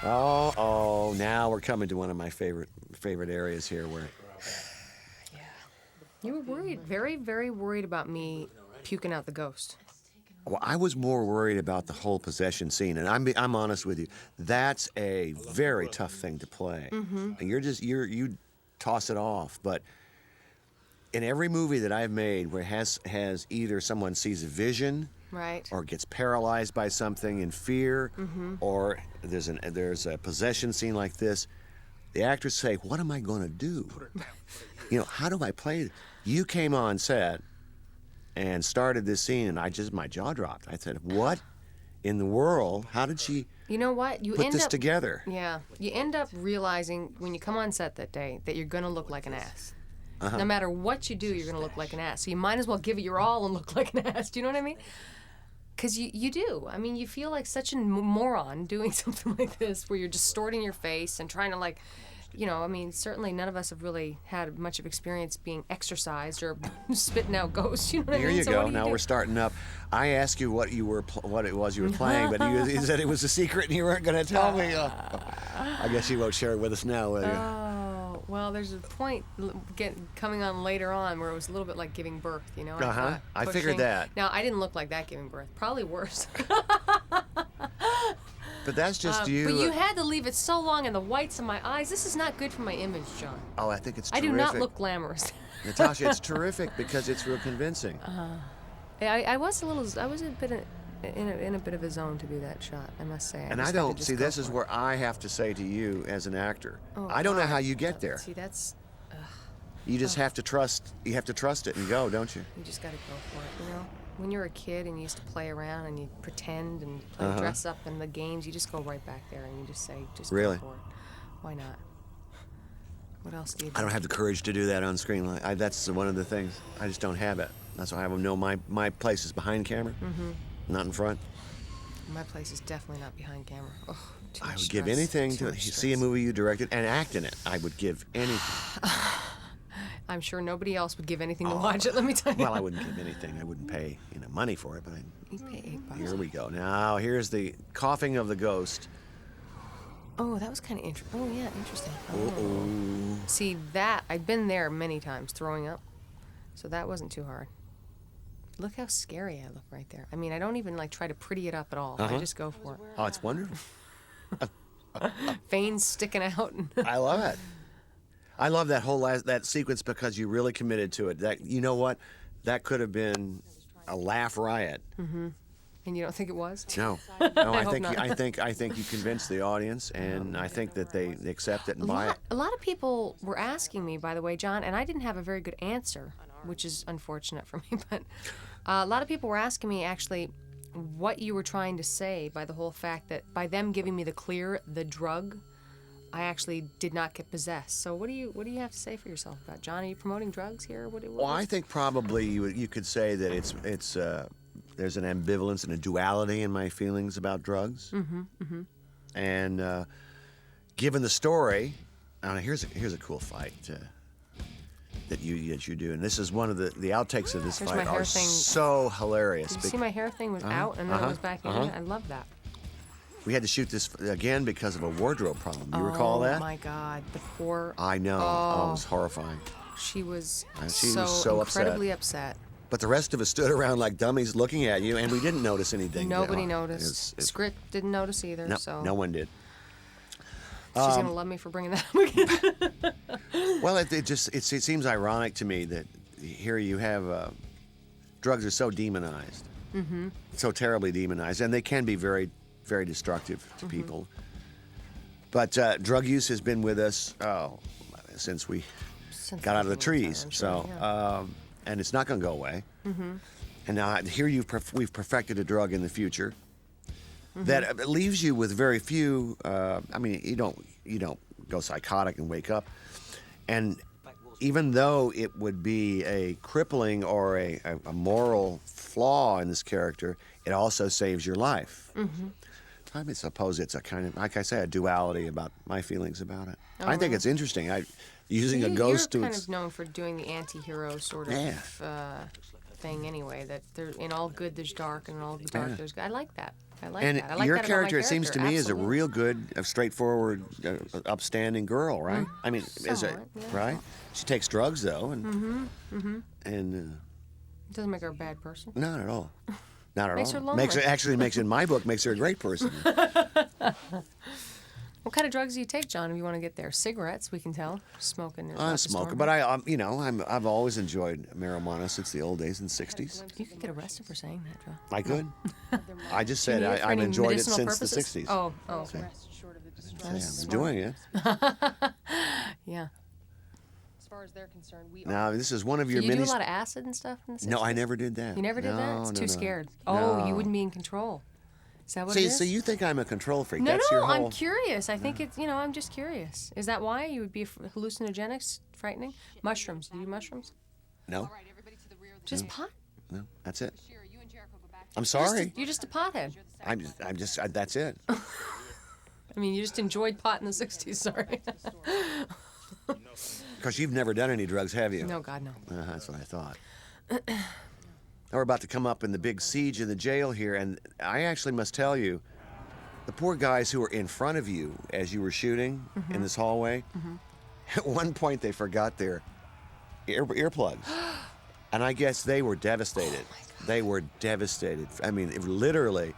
Oh, now we're coming to one of my favorite areas here where You were worried, very, very worried about me puking out the ghost. well, I was more worried about the whole possession scene, and I'm honest with you. That's a very tough thing to play. And you toss it off, but in every movie that I've made where has either someone sees a vision, Right. or gets paralyzed by something in fear, or there's a possession scene like this, the actors say, "What am I going to do? How do I play it?" You came on set and started this scene, and my jaw dropped. I said, "What in the world? How did she You know what? You put end this up together?" Yeah. You end up realizing when you come on set that day that you're gonna look like an ass. No matter what you do, you're gonna look like an ass. So you might as well give it your all and look like an ass. Do you know what I mean? Because you do. I mean, you feel like such a moron doing something like this where you're distorting your face and trying to I mean, certainly none of us have really had much of experience being exercised or spitting out ghosts. You know what I Here mean? you So go. what do Now do? we're starting up. I asked you what it was you were playing, but you said it was a secret and you weren't going to tell me. I guess you won't share it with us now, will you? Oh, well, there's a point coming on later on where it was a little bit like giving birth, I thought, I figured pushing- that. Now, I didn't look like that giving birth. Probably worse. But that's just you. But you had to leave it so long in the whites of my eyes. This is not good for my image, John. Oh, I think it's I terrific. do not look glamorous. Natasha, it's terrific because it's real convincing. I was a bit in a bit of a zone to do that shot, I must say. And just I had to don't just see. go This is for it. where I have to say to you as an actor, Oh, I don't know God. how you get there. See, that's You just have to trust. You have to trust it and go, don't you? you just got to go for it. When you're a kid and you used to play around and you pretend and play Uh-huh. dress up in the games, you just go right back there and you just say, just Really? go for it. Why not? What else do you do? I don't have the courage to do that on screen. That's one of the things. I just don't have it. That's why I know my place is behind camera, not in front. My place is definitely not behind camera. Oh, too I much would give stress. anything Too to much see a stress. movie you directed and act in it. I would give anything. I'm sure nobody else would give anything to watch it, let me tell you. Well, I wouldn't give anything. I wouldn't pay money for it, but You pay $8. here we go. Now here's the coughing of the ghost. Oh, that was kind of interesting. Oh, yeah, interesting. Uh-oh. See, that, I've been there many times throwing up, so that wasn't too hard. Look how scary I look right there. I mean, I don't even try to pretty it up at all. I just go for it. Oh, it's wonderful. Veins sticking out. I love it. I love that whole that sequence because you really committed to it. That you know what, that could have been a laugh riot. And you don't think it was? No, I hope think not. I think you convinced the audience, and I think that they accept it and buy it. A lot of people were asking me, by the way, John, and I didn't have a very good answer, which is unfortunate for me, but a lot of people were asking me actually what you were trying to say by the whole fact that by them giving me the drug, I actually did not get possessed. So what do you have to say for yourself about, John? Are you promoting drugs here? Well, I think probably you could say that it's there's an ambivalence and a duality in my feelings about drugs. And given the story, here's a cool fight that you do, and this is one of the outtakes of this Here's fight my hair are thing. so hilarious. Did you see my hair thing was out and then it was back in? I love that. We had to shoot this again because of a wardrobe problem. You recall that? Oh my God, the poor. I know. Oh, it was horrifying. she was She so, was so upset. incredibly upset. But the rest of us stood around like dummies looking at you, and we didn't notice anything. Nobody No, noticed. it's- Script didn't notice either. no, so no one did. she's gonna love me for bringing that up again. Well, it seems ironic to me that here you have drugs are so demonized, so terribly demonized, and they can be very, very destructive to people. But drug use has been with us since we Since got out of the beginning trees. time, So, sure, yeah. and it's not going to go away. And now here we've perfected a drug in the future that leaves you with very few. I mean, you don't go psychotic and wake up. And even though it would be a crippling or a moral flaw in this character, it also saves your life. I mean, suppose it's a kind of, like I say, a duality about my feelings about it. I think it's interesting. Using a ghost You're to kind of known for doing the anti-hero sort of thing anyway. That there, in all good there's dark, and in all dark there's good. I like that. I like and that. I like your that about my character, it seems to me, is a Absolutely. real good, straightforward, upstanding girl, right? I mean, is it Somewhat, yeah. right? She takes drugs though, and and Doesn't make her a bad person. not at all, not at Makes all. her Makes her lonely. actually makes in my book makes her a great person. What kind of drugs do you take, John? If you want to get there, cigarettes. We can tell. Smoking. I'm a smoker, but I've always enjoyed marijuana since the old days in the '60s. You could get arrested for saying that, John. I could. I just Do you said need it for I've any enjoyed it medicinal since purposes? the '60s. Oh. Okay. Short of the Yeah, distress. I'm doing it. Yeah. As far as they're concerned, we Now this is one of your Do you mini. do a lot of acid and stuff in the 60s? No, I never did that. You never did that? It's No, too no. scared. Oh, No. you wouldn't be in control. Is that what it See, is? so you think I'm a control freak? No, That's no, your whole. I'm curious. I think it's, I'm just curious. Is that why you would be hallucinogenics, frightening? Mushrooms. Do you do mushrooms? No, Just pot? no, that's it. you and Jericho go back. I'm sorry. You're just a pothead. That's it. I mean, you just enjoyed pot in the 60s, sorry. Because you've never done any drugs, have you? No, God, no. That's what I thought. Now we're about to come up in the big siege in the jail here, and I actually must tell you, the poor guys who were in front of you as you were shooting in this hallway, at one point they forgot their earplugs. And I guess they were devastated. They were devastated. I mean, literally,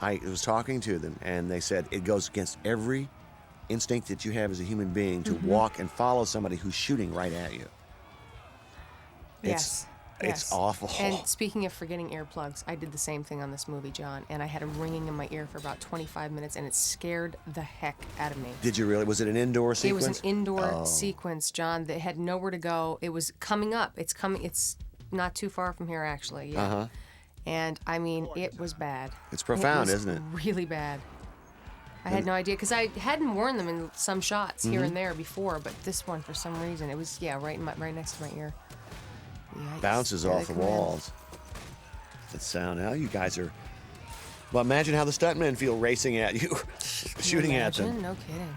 I was talking to them, and they said it goes against every instinct that you have as a human being to walk and follow somebody who's shooting right at you. Yes. It's awful. And speaking of forgetting earplugs, I did the same thing on this movie, John, and I had a ringing in my ear for about 25 minutes, and it scared the heck out of me. Did you really? Was it an indoor sequence? It was an indoor sequence, John, that had nowhere to go. It was coming up. It's coming. It's not too far from here, actually. Yeah. And I mean, it was bad. It's profound, was isn't it? Really bad. I had no idea because I hadn't worn them in some shots here Mm-hmm. and there before, but this one, for some reason, it was right next to my ear. Yikes. Bounces There off they the come in. walls. That sound. Now you guys are. Well, imagine how the stuntmen feel racing at you, shooting at them. Imagine? No kidding.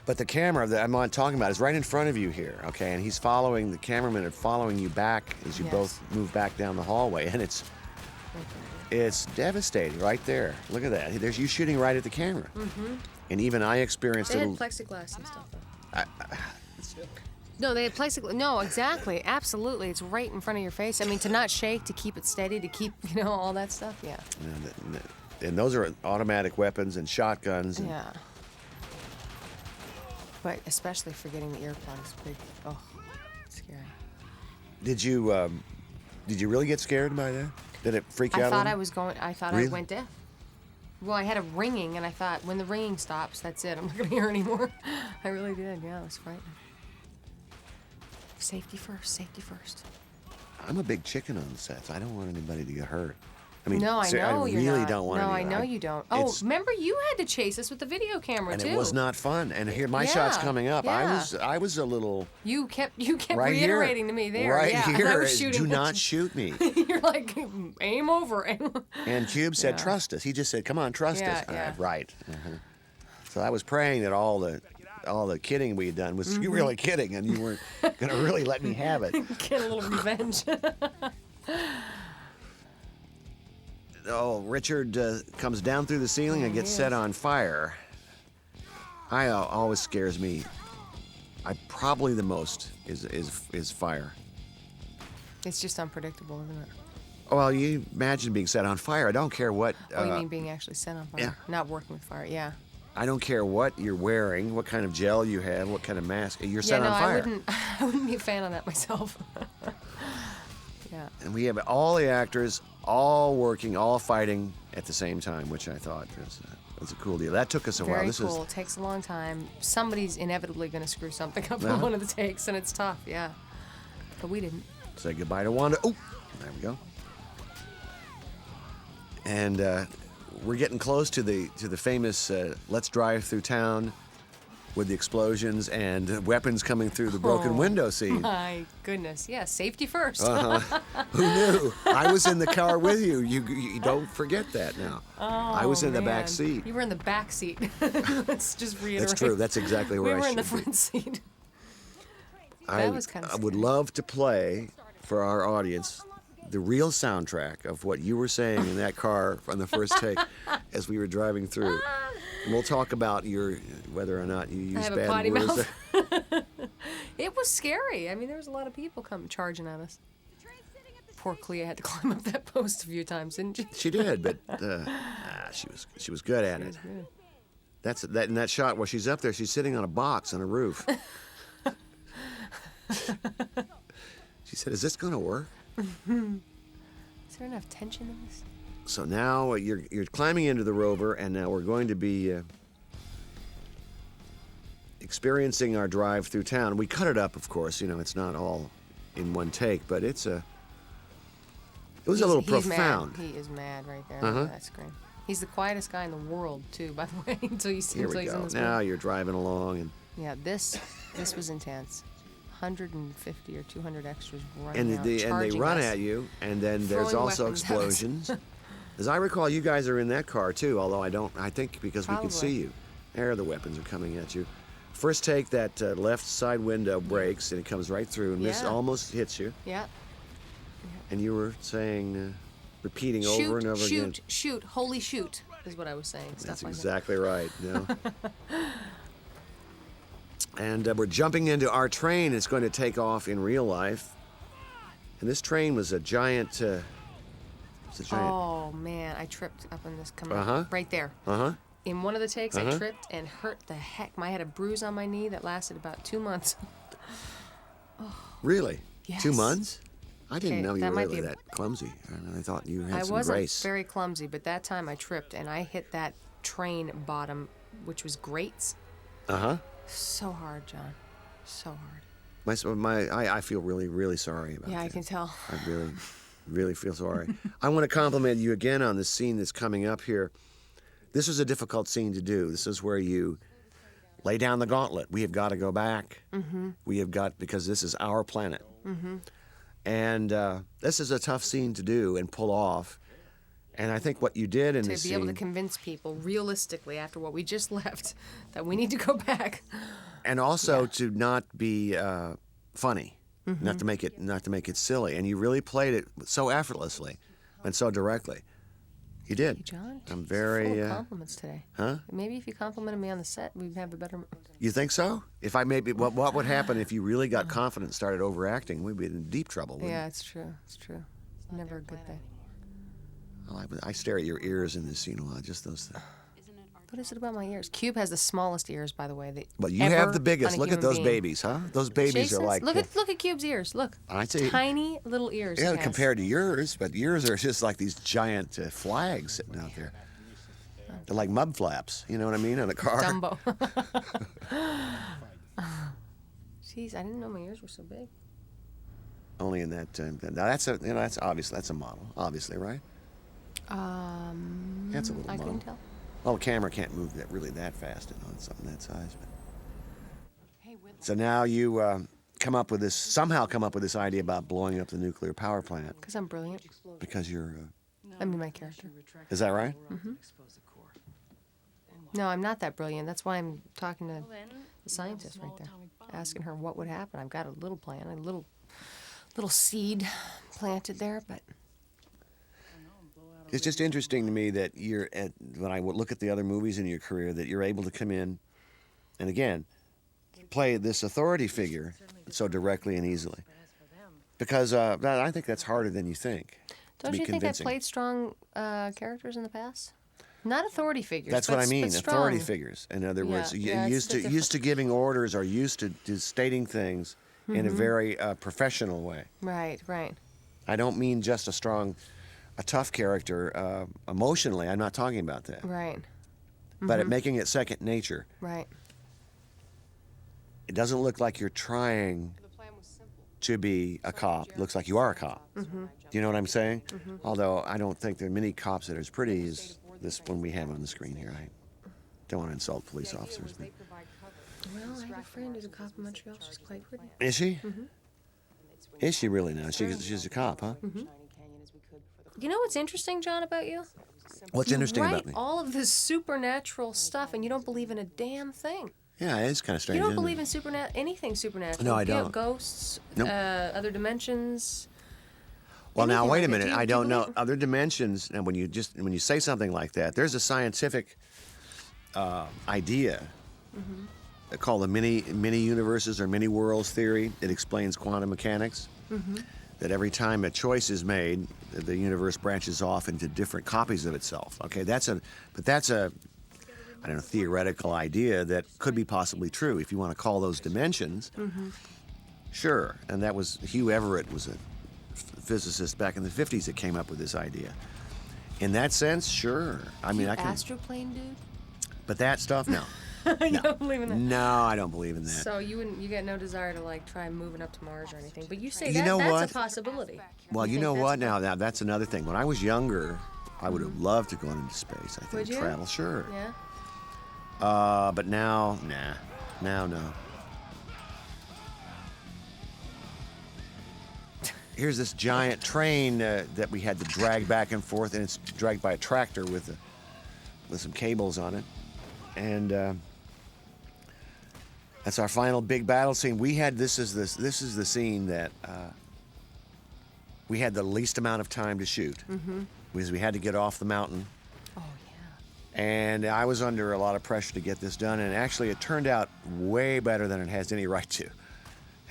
But the camera that I'm talking about is right in front of you here, okay? And he's following, the cameraman is following you back as you Yes. both move back down the hallway. And it's devastating right there. Look at that. There's you shooting right at the camera. And even I experienced They a had little. plexiglass and stuff. No, they had plexiglass. No, exactly, absolutely. It's right in front of your face. I mean, to not shake, to keep it steady, to keep, all that stuff. Yeah. And those are automatic weapons and shotguns. And Yeah. But especially for getting the earplugs. Big. Oh, scary. Did you really get scared by that? Did it freak you I out? a thought little? I was going. I thought Really? I went deaf. Well, I had a ringing, and I thought when the ringing stops, that's it. I'm not gonna hear anymore. I really did. Yeah, it was frightening. Safety first. Safety first. I'm a big chicken on the sets. I don't want anybody to get hurt. I mean, No, I know I you're really not. don't want No, to. I know you don't. Oh, remember you had to chase us with the video camera and too. it was not fun. And here, my shot's Yeah, coming up. yeah. I was a little You kept right reiterating here, to me there. right yeah, and I here. was shooting Do at not you. shoot me. You're like, aim over. And Cube said, Yeah. "Trust us." He just said, "Come on, trust Yeah, us." yeah. Right. So I was praying that all the kidding we had done was you really kidding, and you weren't gonna really let me have it. Get a little revenge. Oh, Richard comes down through the ceiling and gets set on fire. Always scares me probably the most is fire. It's just unpredictable, isn't it? Well, you imagine being set on fire. I don't care what. Oh, you mean being actually set on fire? yeah. Not working with fire, yeah. I don't care what you're wearing, what kind of gel you have, what kind of mask. You're set yeah, no, on fire. I wouldn't be a fan of that myself. Yeah. And we have all the actors all working, all fighting at the same time, which I thought was a cool deal. That took us a while. Very This cool. It takes a long time. Somebody's inevitably going to screw something up Uh-huh. in one of the takes, and it's tough, yeah. But we didn't. Say goodbye to Wanda. Oh, there we go. And we're getting close to the famous "Let's drive through town" with the explosions and weapons coming through the broken Oh, window scene. My goodness. Yeah, safety first. Who knew? I was in the car with you. You don't forget that now. I was in the back Man, seat. You were in the back seat. Let's just reiterate. That's true. That's exactly where we I were in the should be. front seat. I That was kinda would scary. love to play for our audience the real soundtrack of what you were saying in that car on the first take as we were driving through. And we'll talk about whether or not you I use have a bad potty words. mouth. It was scary. I mean, there was a lot of people coming charging at us. Poor Clea had to climb up that post a few times, didn't she? She did, but she was good at it. That's that in that shot where she's up there. She's sitting on a box on a roof. She said, "Is this going to work?" Is there enough tension in this? So now you're climbing into the rover, and now we're going to be experiencing our drive through town. We cut it up, of course. You know, it's not all in one take, but it was a little He's profound. Mad. He is mad right there Uh-huh. on that screen. He's the quietest guy in the world, too, by the way, until you see Here until we he's in go. this Now movie. you're driving along, and Yeah, this was intense. 150 or 200 extras running and out, they charging run us. at you, and then there's throwing also weapons at us. explosions. As I recall, you guys are in that car too. Although I think because we can see Probably. you. There, the weapons are coming at you. First take, that left side window breaks, and it comes right through, and this Yeah. almost hits you. Yeah. And you were saying, repeating Shoot, over and over shoot, again. shoot, holy shoot, is what I was saying. That's Stuff like exactly right. Yeah. And we're jumping into our train. It's going to take off in real life. And this train was a giant. It's a that. giant. Oh, man, I tripped up in this coming Uh-huh. right there. Uh-huh. In one of the takes, I Uh-huh. tripped and hurt the heck. I had a bruise on my knee that lasted about 2 months. Really? 2 Yes. months? I didn't Okay, know you that were might really be a- that clumsy. I thought you had I some wasn't grace. very clumsy, but that time I tripped and I hit that train bottom, which was grates. Uh-huh. So hard, John. So hard. I feel really, really sorry about Yeah, that. I can tell. I really, really feel sorry. I want to compliment you again on the scene that's coming up here. This was a difficult scene to do. This is where you lay down the gauntlet. We have got to go back. Mm-hmm. We have got, because this is our planet. Mm-hmm. And this is a tough scene to do and pull off. And I think what you did in To this be scene, able to convince people realistically after what we just left that we need to go back. and also to not be funny, Mm-hmm. not to make it silly. And you really played it so effortlessly and so directly. You did. Hey, John, I'm full very. of compliments today. Huh? Maybe if you complimented me on the set, we'd have a better. You think so? If I maybe, what would happen if you really got confident and started overacting? We'd be in deep trouble. wouldn't Yeah, we? it's true. It's true. Never a good thing. Well, I stare at your ears in this scene a lot. Just those things. What is it about my ears? Cube has the smallest ears, by the way. But you ever have the biggest. on a Look at human those being. babies, huh? Those babies Jason's? are like. Look at Cube's ears. Look. I see. Tiny little ears. he Yeah, has. compared to yours, but yours are just like these giant flags sitting out there. They're like mud flaps. You know what I mean? On a car. Dumbo. Jeez, I didn't know my ears were so big. Only in that. Now that's that's obviously that's a model, obviously, right? That's a little I model. couldn't tell. Well, the camera can't move that fast on something that size. But. So now you come up with this idea about blowing up the nuclear power plant Because I'm brilliant. because you're. I mean, my character. Is that right? No, I'm not that brilliant. That's why I'm talking to the scientist right there, asking her what would happen. I've got a little plan, a little seed planted there, but It's just interesting to me that when I would look at the other movies in your career, that you're able to come in, and again, play this authority figure so directly and easily. Because I think that's harder than you think. Don't to be you think they convincing. played strong characters in the past? Not authority figures. That's but, what I mean. but Authority strong. figures. In other Yeah, words, yeah, it's used the to giving orders or used to stating things in a very professional way. Right, right. I don't mean just a tough character emotionally. I'm not talking about that. Right, But at making it second nature, right. it doesn't look like you're trying The plan was simple. to be a cop. It looks like you are a cop. Do you know what I'm saying? Although I don't think there are many cops that are as pretty as this one we have on the screen here. I don't want to insult police officers. But... They provide cover. Well, I have a friend who's a cop in Montreal. She's quite pretty. Is she? Is she really now? She's a cop, huh? You know what's interesting, John, about you? What's interesting Write about me? all of this supernatural stuff, and you don't believe in a damn thing. Yeah, it's kind of strange. You don't isn't believe it? in anything supernatural. No, I You know, don't. ghosts, Nope. other dimensions. Well, now anything wait like a that. minute. Do you- I do you don't know believe- other dimensions. And when you say something like that, there's a scientific idea called the many universes or many worlds theory. It explains quantum mechanics. That every time a choice is made, the universe branches off into different copies of itself. Okay, that's a I don't know, theoretical idea that could be possibly true if you want to call those dimensions. Sure, and that was Hugh Everett was a physicist back in the 50s that came up with this idea. In that sense, sure. I mean, I can, Astroplane dude? but that stuff, no. You don't believe in that? No, I don't believe in that. So you get no desire to like try moving up to Mars or anything. But you say You that know that's what? a possibility. Well, you think know that's what? Now that's another thing. When I was younger, I would have loved to go into space. I think Would you? travel, sure. Yeah. But now, nah. Now, no. Here's this giant train that we had to drag back and forth, and it's dragged by a tractor with some cables on it. And that's our final big battle scene. This is the scene that we had the least amount of time to shoot because we had to get off the mountain. Oh yeah. And I was under a lot of pressure to get this done, and actually it turned out way better than it has any right to.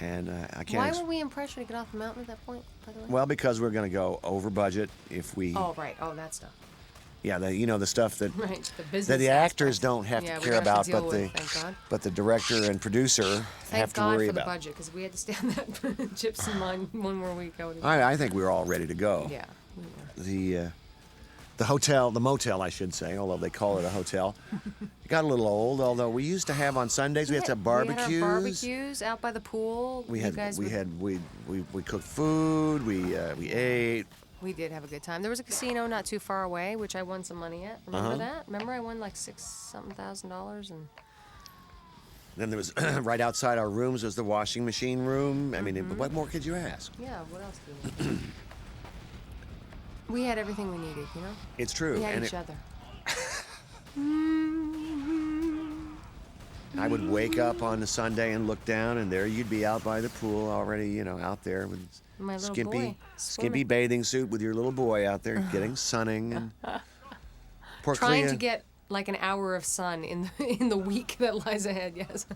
And I can't. Why were we in pressure to get off the mountain at that point, by the way? Well, because we're going to go over budget if we. Oh right. Oh, that stuff. Yeah, the stuff that Right. The business. that the actors aspect. don't have Yeah, to we care don't have about, to deal but with, thank God. but the director and producer Thank have to God worry for the about. budget, because we had to stay on that gypsum line one more week. I think we were all ready to go. Yeah. We were. The motel, I should say, although they call it a hotel, it got a little old. Although we used to have on Sundays, we had to have barbecues. We had our barbecues out by the pool. We You had guys we would- had we cooked food. We ate. We did have a good time. There was a casino not too far away, which I won some money at. Remember that? Remember I won like $6,000 and. Then there was right outside our rooms was the washing machine room. I mean, what more could you ask? Yeah. What else do we need? We had everything we needed, you know. It's true. We had and each other. I would wake up on a Sunday and look down, and there you'd be out by the pool already, out there with My little skimpy boy swimming. bathing suit with your little boy out there getting sunning and poor Trying Clea. to get like an hour of sun in the week that lies ahead. Yes.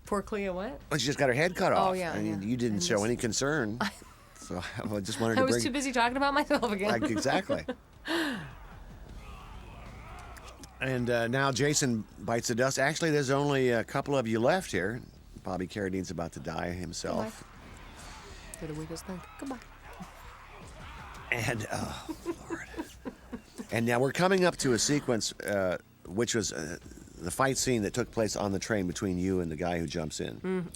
Poor Clea. What? Well, she just got her head cut off. yeah, I mean, yeah. you didn't And show this- any concern. So I just wanted I to was bring. too busy talking about myself again. Like, exactly. And now Jason bites the dust. Actually, there's only a couple of you left here. Bobby Carradine's about to die himself. Did the weakest thing. Goodbye. And, oh, Lord. And now we're coming up to a sequence, which was the fight scene that took place on the train between you and the guy who jumps in.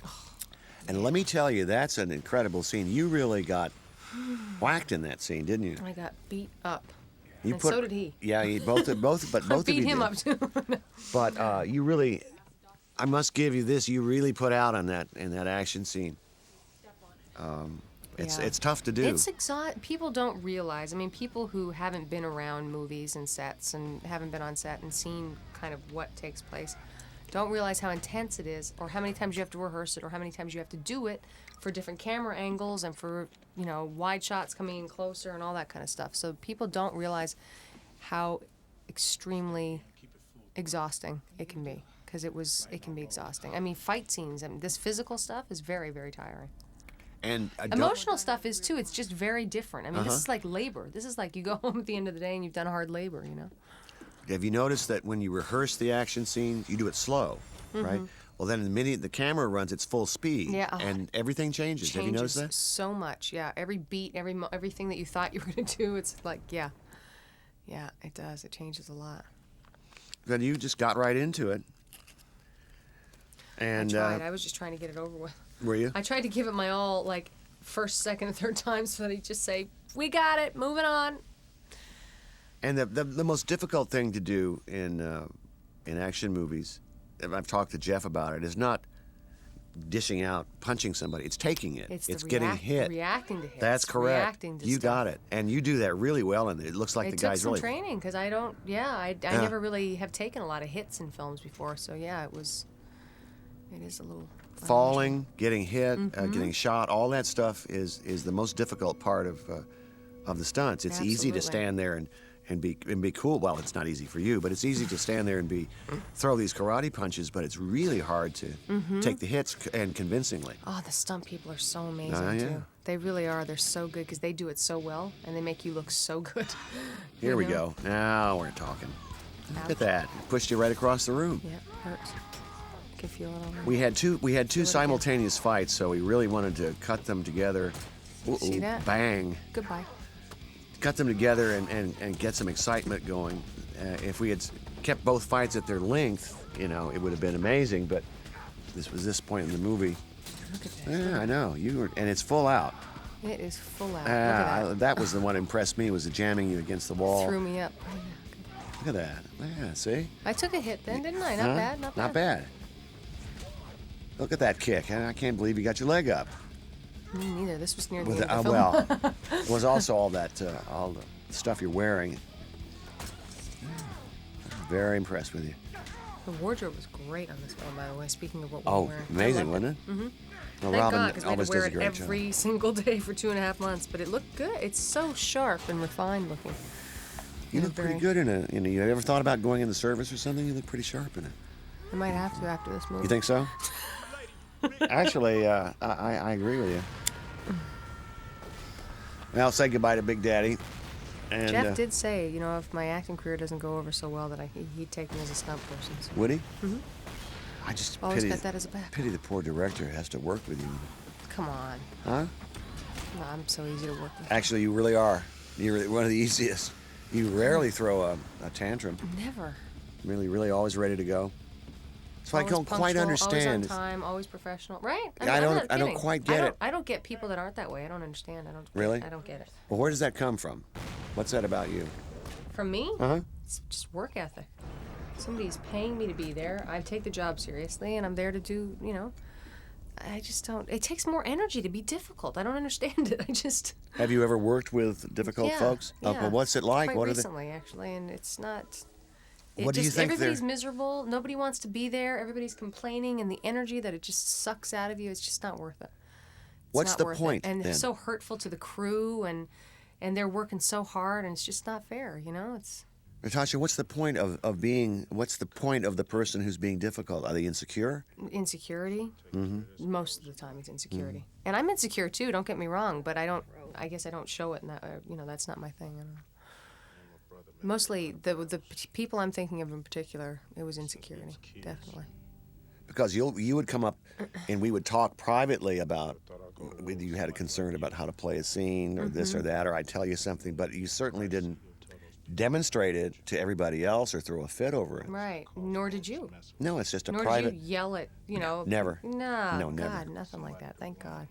And let me tell you, that's an incredible scene. You really got whacked in that scene, didn't you? I got beat up. You And so did he. Yeah, both of you Beat him did. up too. But you really, I must give you this. You really put out on that in that action scene. Yeah. It's tough to do. It's people don't realize. I mean, people who haven't been around movies and sets and haven't been on set and seen kind of what takes place don't realize how intense it is, or how many times you have to rehearse it, or how many times you have to do it for different camera angles and for wide shots coming in closer and all that kind of stuff. So people don't realize how extremely exhausting it can be, because it can be exhausting. I mean, fight scenes. I mean, this physical stuff is very, very tiring. And I don't- Emotional stuff is too. It's just very different. I mean, this is like labor. This is like you go home at the end of the day and you've done hard labor. You know. have you noticed that when you rehearse the action scenes, you do it slow, right? Well, then the minute the camera runs, it's full speed, Yeah. and everything changes. Have you noticed that? So much. Yeah. Every beat, everything that you thought you were gonna do, it's like yeah, it does. It changes a lot. Then you just got right into it. And I tried. I was just trying to get it over with. were you? I tried to give it my all, like first, second, and third time, so that he'd just say, "We got it. Moving on." And the most difficult thing to do in action movies, and I've talked to Jeff about it, is not dishing out, punching somebody. It's taking it. It's getting hit. reacting to hits. That's correct. Reacting to You stuff. got it, and you do that really well. And it looks like It the took guy's some really. training because I don't. Yeah, I never really have taken a lot of hits in films before. So yeah, it is a little Falling, getting hit, Mm-hmm. getting shot, all that stuff is the most difficult part of the stunts. It's easy to Absolutely. stand there and be cool. Well, it's not easy for you, but it's easy to stand there and throw these karate punches. But it's really hard to take the hits and convincingly. Oh, the stunt people are so amazing yeah. too. They really are. They're so good because they do it so well and they make you look so good. Here we know? go. Now we're talking. Look Ouch. at that. Pushed you right across the room. Yeah, hurts. I can feel it all. We had two again. simultaneous fights, so we really wanted to cut them together. See that? Bang. Goodbye. Cut them together and get some excitement going. If we had kept both fights at their length, it would have been amazing. But this was this point in the movie. Look at this. Yeah, I know and it's full out. It is full out. Look at that. That was the one that impressed me, was the jamming you against the wall. Threw me up. Look at that. Yeah, see? I took a hit then, didn't I? Not Huh? bad. Not bad. Not bad. Look at that kick. I can't believe you got your leg up. Me neither. This was near the With end of the film. well, it was also all the stuff you're wearing. Very impressed with you. The wardrobe was great on this film, by the way. Speaking of what we Oh, were wearing. I amazing, loved wasn't it? Mm-hmm. Well, Thank Robin God, because we had always to wear does a it great every job. single day for 2.5 months, but it looked good. It's so sharp and refined looking. You Yeah, look pretty very. good in it. You ever thought about going in the service or something? You look pretty sharp in it. I might have to after this movie. You think so? Actually, I agree with you. Now say goodbye to Big Daddy. And, Jeff did say, if my acting career doesn't go over so well, that he'd take me as a stunt person. So. Would he? Mm-hmm. I just Always pity, got that as a backup. pity the poor director who has to work with you. Come on. Huh? No, I'm so easy to work with. Actually, you really are. You're one of the easiest. You rarely throw a tantrum. Never. Really always ready to go. So I Always don't quite punctual, understand. Always on time, always professional. Right? I I'm don't- not I don't kidding. quite get it. I don't get people that aren't that way. I don't understand. Really? I don't get it. Well, where does that come from? What's that about you? From me? Uh huh. It's just work ethic. Somebody's paying me to be there. I take the job seriously, and I'm there to do, I just don't. It takes more energy to be difficult. I don't understand it. I just. Have you ever worked with difficult Yeah, folks? yeah. Well, what's it like? Quite What are they? recently, actually, and it's not. What do you think Everybody's they're- miserable. Nobody wants to be there. Everybody's complaining, and the energy that it just sucks out of you, it's just not worth it. It's What's not the worth point, It. And then? it's so hurtful to the crew, and they're working so hard, and it's just not fair. It's. Natasha, what's the point of being? What's the point of the person who's being difficult? Are they insecure? Insecurity. Mm-hmm. Most of the time, it's insecurity, and I'm insecure too. Don't get me wrong, but I guess I don't show it in that. That's not my thing. I don't know. Mostly, the people I'm thinking of in particular, it was insecurity, definitely. Because you would come up, and we would talk privately about whether you had a concern about how to play a scene or this or that, or I'd tell you something, but you certainly didn't demonstrate it to everybody else or throw a fit over it. Right. Nor did you. No, it's just a Nor private. did you yell at, Never. No, No, never. God, nothing like that. Thank God.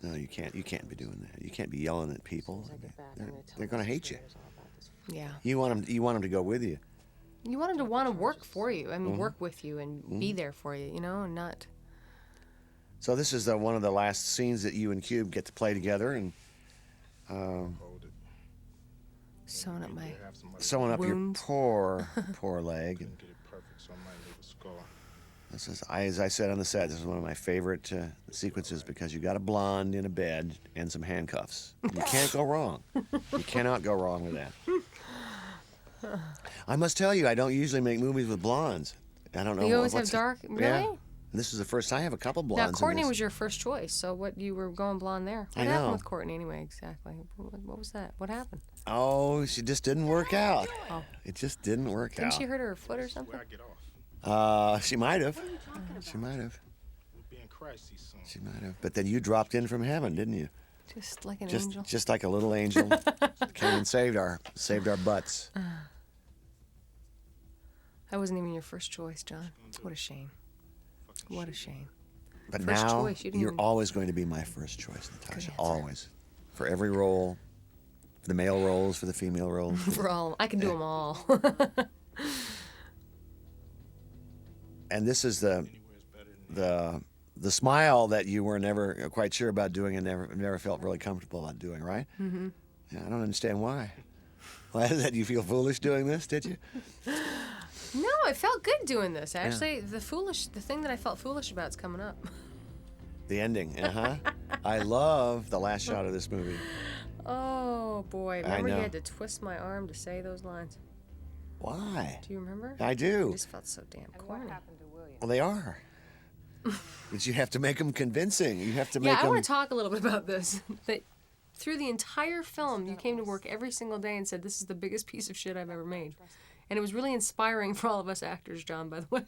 No, you can't. You can't be doing that. You can't be yelling at people. They're going to hate you. Yeah. You want them to go with you. You want them to want to work for you. I mean, work with you and be there for you, and not. So this is one of the last scenes that you and Cube get to play together, and Hold it. Sewing up my. Have somebody sewing up Wounds. your poor leg. And get it perfect, so I might leave a scar. this is, as I said on the set, this is one of my favorite sequences because you got a blonde in a bed and some handcuffs. You can't go wrong. You cannot go wrong with that. I must tell you, I don't usually make movies with blondes. I don't know. You always what's have dark. Really? Yeah. This is the first time I have a couple blondes. Now in Courtney this. was your first choice, so what you were going blonde there? What I happened know. with Courtney anyway? Exactly. What was that? What happened? Oh, she just didn't work out. Oh. It just didn't work Didn't out. she hurt her foot or something? Where I get off. She might have. She might have. We'll be in Christ soon. She might have. But then you dropped in from heaven, didn't you? Just like an angel. Just like a little angel, came and saved our butts. I wasn't even your first choice, John. What a shame. What a shame. But First now choice, you didn't you're even- always going to be my first choice, Natasha. answer. Always, for every role, for the male roles, for the female roles. For all, I can do them all. And this is the smile that you were never quite sure about doing and never felt really comfortable about doing, right? Mm-hmm. Yeah, I don't understand why. Why did you feel foolish doing this? Did you? No, it felt good doing this. Actually, the thing that I felt foolish about is coming up. The ending, I love the last shot of this movie. Oh boy! Remember you know. had to twist my arm to say those lines. Why? Do you remember? I It do. just felt so damn corny. Well, they are. But you have to make them convincing. You have to make Yeah, I them. want to talk a little bit about this. That through the entire film, you came to work every single day and said, "This is the biggest piece of shit I've ever made," and it was really inspiring for all of us actors, John. By the way.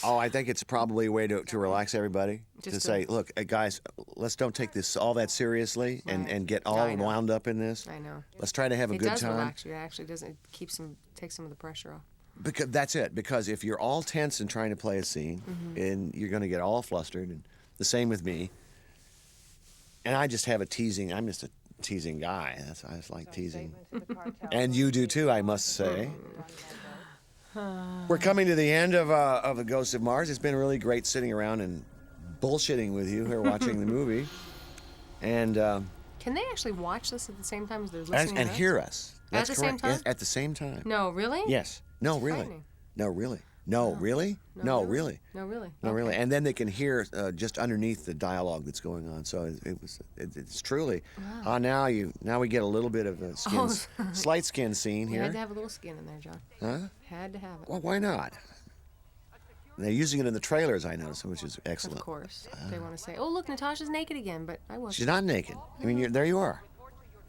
Oh, I think it's probably a way to relax everybody. Just to to- say, look, guys, let's don't take this all that seriously and get all I know. wound up in this. I know. Let's try to have a It good does time. relax you. It actually doesn't. It keeps some, takes some of the pressure off. Because that's it. Because if you're all tense and trying to play a scene, Mm-hmm. and you're going to get all flustered, and the same with me. And I just have a teasing. I'm just a teasing guy. I just like teasing, and you do too, I must say. We're coming to the end of the Ghost of Mars. It's been really great sitting around and bullshitting with you here watching the movie, and Can they actually watch this at the same time as they're listening? and to us? hear us. At That's the same correct. time? Yes, at the same time. No, really? Yes. No, That's really. frightening. No, really. No, really. No, really. No, really. No, really. Okay. And then they can hear just underneath the dialogue that's going on. So it's truly. Now we get a little bit of a slight skin scene You had to here. have a little skin in there, John. Huh? Had to have it. Well, why not? They're using it in the trailers, I noticed, which is excellent. Of course. They want to say, "Oh, look, Natasha's naked again," but I wasn't. She's not naked. I mean, there you are.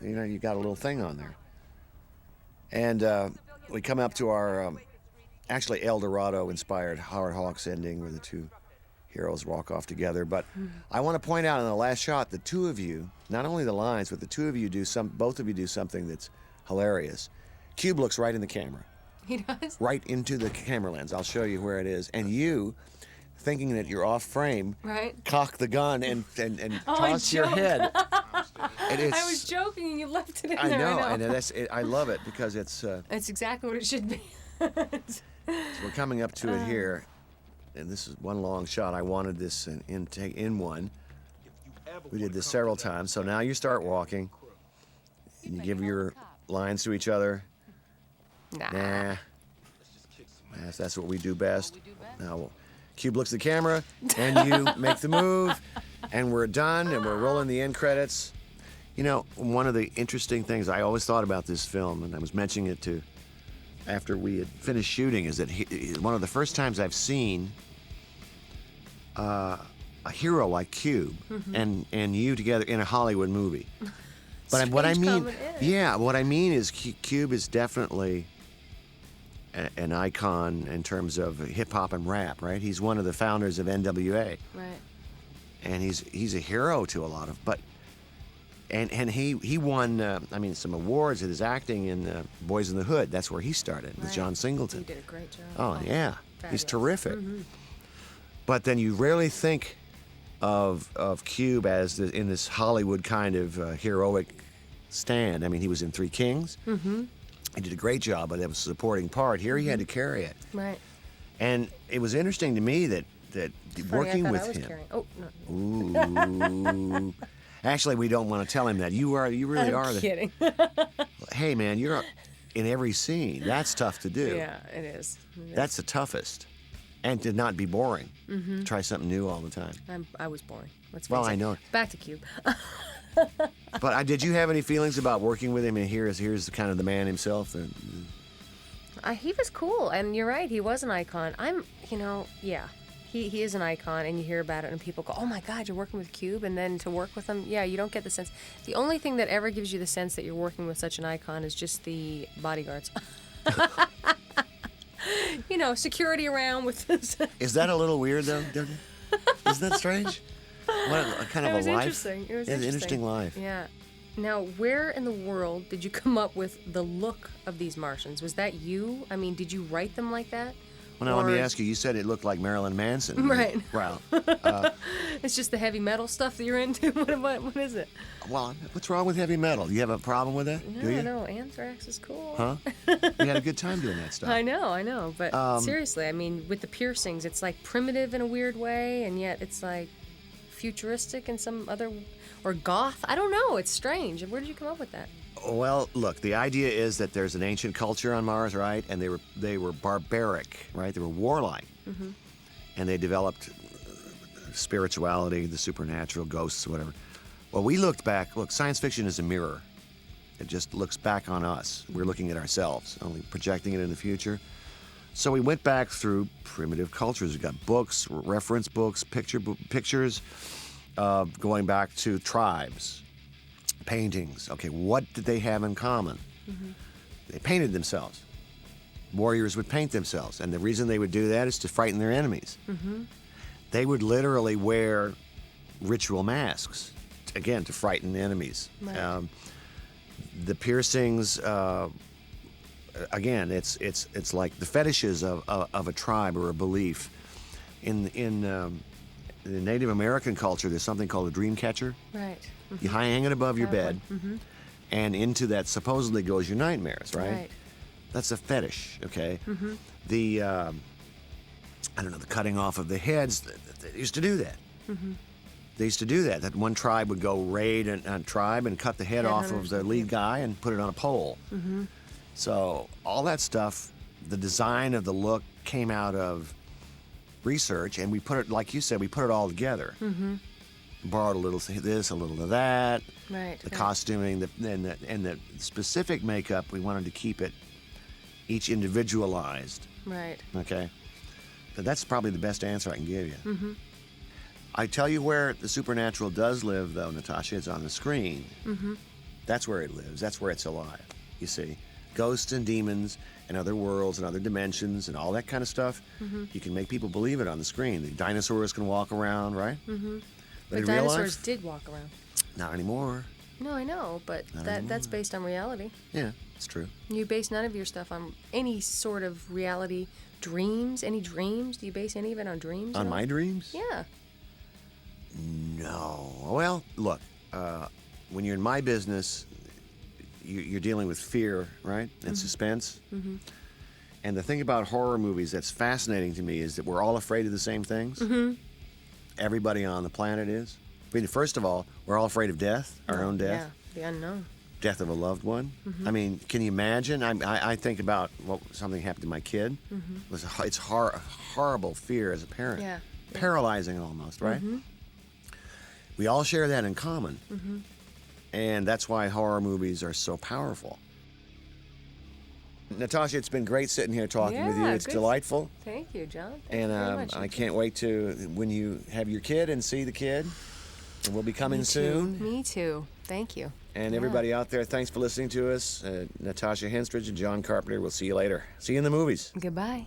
You know, you got a little thing on there. And we come up to our, actually El Dorado-inspired Howard Hawks ending where the two heroes walk off together. But I want to point out in the last shot, the two of you, not only the lines, but the two of you both of you do something that's hilarious. Cube looks right in the camera, He does. right into the camera lens. I'll show you where it is. And you, thinking that you're off frame, Right. cock the gun and Oh, I toss your joked. head. It I was joking, and you left it in I there. know, I and know. I love it because it's It's exactly what it should be. we're coming up to it here, and this is one long shot. I wanted this in one. We did this several times, so now you start walking, and you give your lines to each other. Nah. That's what we do best. Now, Cube looks at the camera, and you make the move, and we're done, and we're rolling the end credits. You know, one of the interesting things I always thought about this film, and I was mentioning it to after we had finished shooting, is that one of the first times I've seen a hero like Cube and you together in a Hollywood movie. But what I Strange mean, comment, yeah, what I mean is Cube is definitely an icon in terms of hip hop and rap, right? He's one of the founders of NWA, Right. and he's a hero to a lot of. But and he won some awards at his acting in Boys in the Hood. That's where he started with Right. John You Singleton. did a great job. Oh yeah, he's Fabulous. terrific. But then you rarely think of Cube as in this Hollywood kind of heroic stand. I mean, he was in Three Kings. Mm-hmm. He did a great job, but that was a supporting part. Here he had to carry it, Right. and it was interesting to me that Funny, working I thought with I was him. carrying. Oh no. Ooh. Actually, we don't want to tell him that. You really I'm are. kidding. Hey, man, you're in every scene. That's tough to do. Yeah, it is. It is. That's the toughest. And to not be boring. Mm-hmm. Try something new all the time. I was boring. Let's face Well, it. I know. Back to Cube. But did you have any feelings about working with him? And here's the kind of the man himself. He was cool, and you're right, he was an icon. Yeah. He is an icon, and you hear about it, and people go, "Oh my God, you're working with Cube," and then to work with him, yeah, you don't get the sense. The only thing that ever gives you the sense that you're working with such an icon is just the bodyguards. Security around with this. Is that a little weird though? Isn't that strange? What a kind of It was a life. interesting. It was Yeah, an interesting. interesting life. Yeah. Now, where in the world did you come up with the look of these Martians? Was that you? I mean, did you write them like that? Well, now let me Or- ask you. You said it looked like Marilyn Manson. Right. Well, It's just the heavy metal stuff that you're into. What is it? well, what's wrong with heavy metal? You have a problem with that? Do you? No, Anthrax is cool. Huh? You had a good time doing that stuff. I know, but seriously, I mean, with the piercings, it's like primitive in a weird way, and yet it's like futuristic in some other, or goth. I don't know. It's strange. Where did you come up with that? Well, look, the idea is that there's an ancient culture on Mars, right? And they were barbaric, right? They were warlike, and they developed spirituality, the supernatural, ghosts, whatever. Well, we looked back. Look, science fiction is a mirror. It just looks back on us. We're looking at ourselves, only projecting it in the future. So we went back through primitive cultures. We got books, reference books, pictures, going back to tribes. Paintings. Okay, what did they have in common? They painted themselves. Warriors would paint themselves, and the reason they would do that is to frighten their enemies. They would literally wear ritual masks, again, to frighten enemies. Right. The piercings, again, it's like the fetishes of a tribe or a belief. In the Native American culture, there's something called a dream catcher. Right. You hang it above your Have bed, and into that supposedly goes your nightmares, right? Right. That's a fetish, okay? The, I don't know, the cutting off of the heads, they used to do that. They used to do that. That one tribe would go raid a tribe and cut the head off of the lead guy and put it on a pole. So all that stuff, the design of the look came out of research, and we put it, like you said, we put it all together. Borrowed a little of this, a little of that. Right. The costuming, and the specific makeup, we wanted to keep it each individualized. Right. Okay, but that's probably the best answer I can give you. I tell you where the supernatural does live, though, Natasha. It's on the screen. That's where it lives. That's where it's alive. You see, ghosts and demons and other worlds and other dimensions and all that kind of stuff. You can make people believe it on the screen. The dinosaurs can walk around, right? But But in real dinosaurs life, did walk around. not anymore. No, I know, but that's based on reality. Yeah, it's true. You base none of your stuff on any sort of reality. Dreams? Any dreams? Do you base any of it on dreams? On at all? my dreams? Yeah. No. Well, look, when you're in my business, you're dealing with fear, right? And suspense. And the thing about horror movies that's fascinating to me is that we're all afraid of the same things. Everybody on the planet is. I mean, first of all, we're all afraid of death, our own death, Yeah, the unknown. death of a loved one. I mean, can you imagine? I think about something happened to my kid. It's horrible fear as a parent. Yeah. Paralyzing almost, right? We all share that in common. And that's why horror movies are so powerful. Natasha, it's been great sitting here talking with you. Yeah, It's good. delightful. Thank you, John. Thank And you very much. I can't wait to when you have your kid and see the kid. And we'll be coming soon. Me too. Thank you. And Yeah. everybody out there, thanks for listening to us. Natasha Henstridge and John Carpenter. We'll see you later. See you in the movies. Goodbye.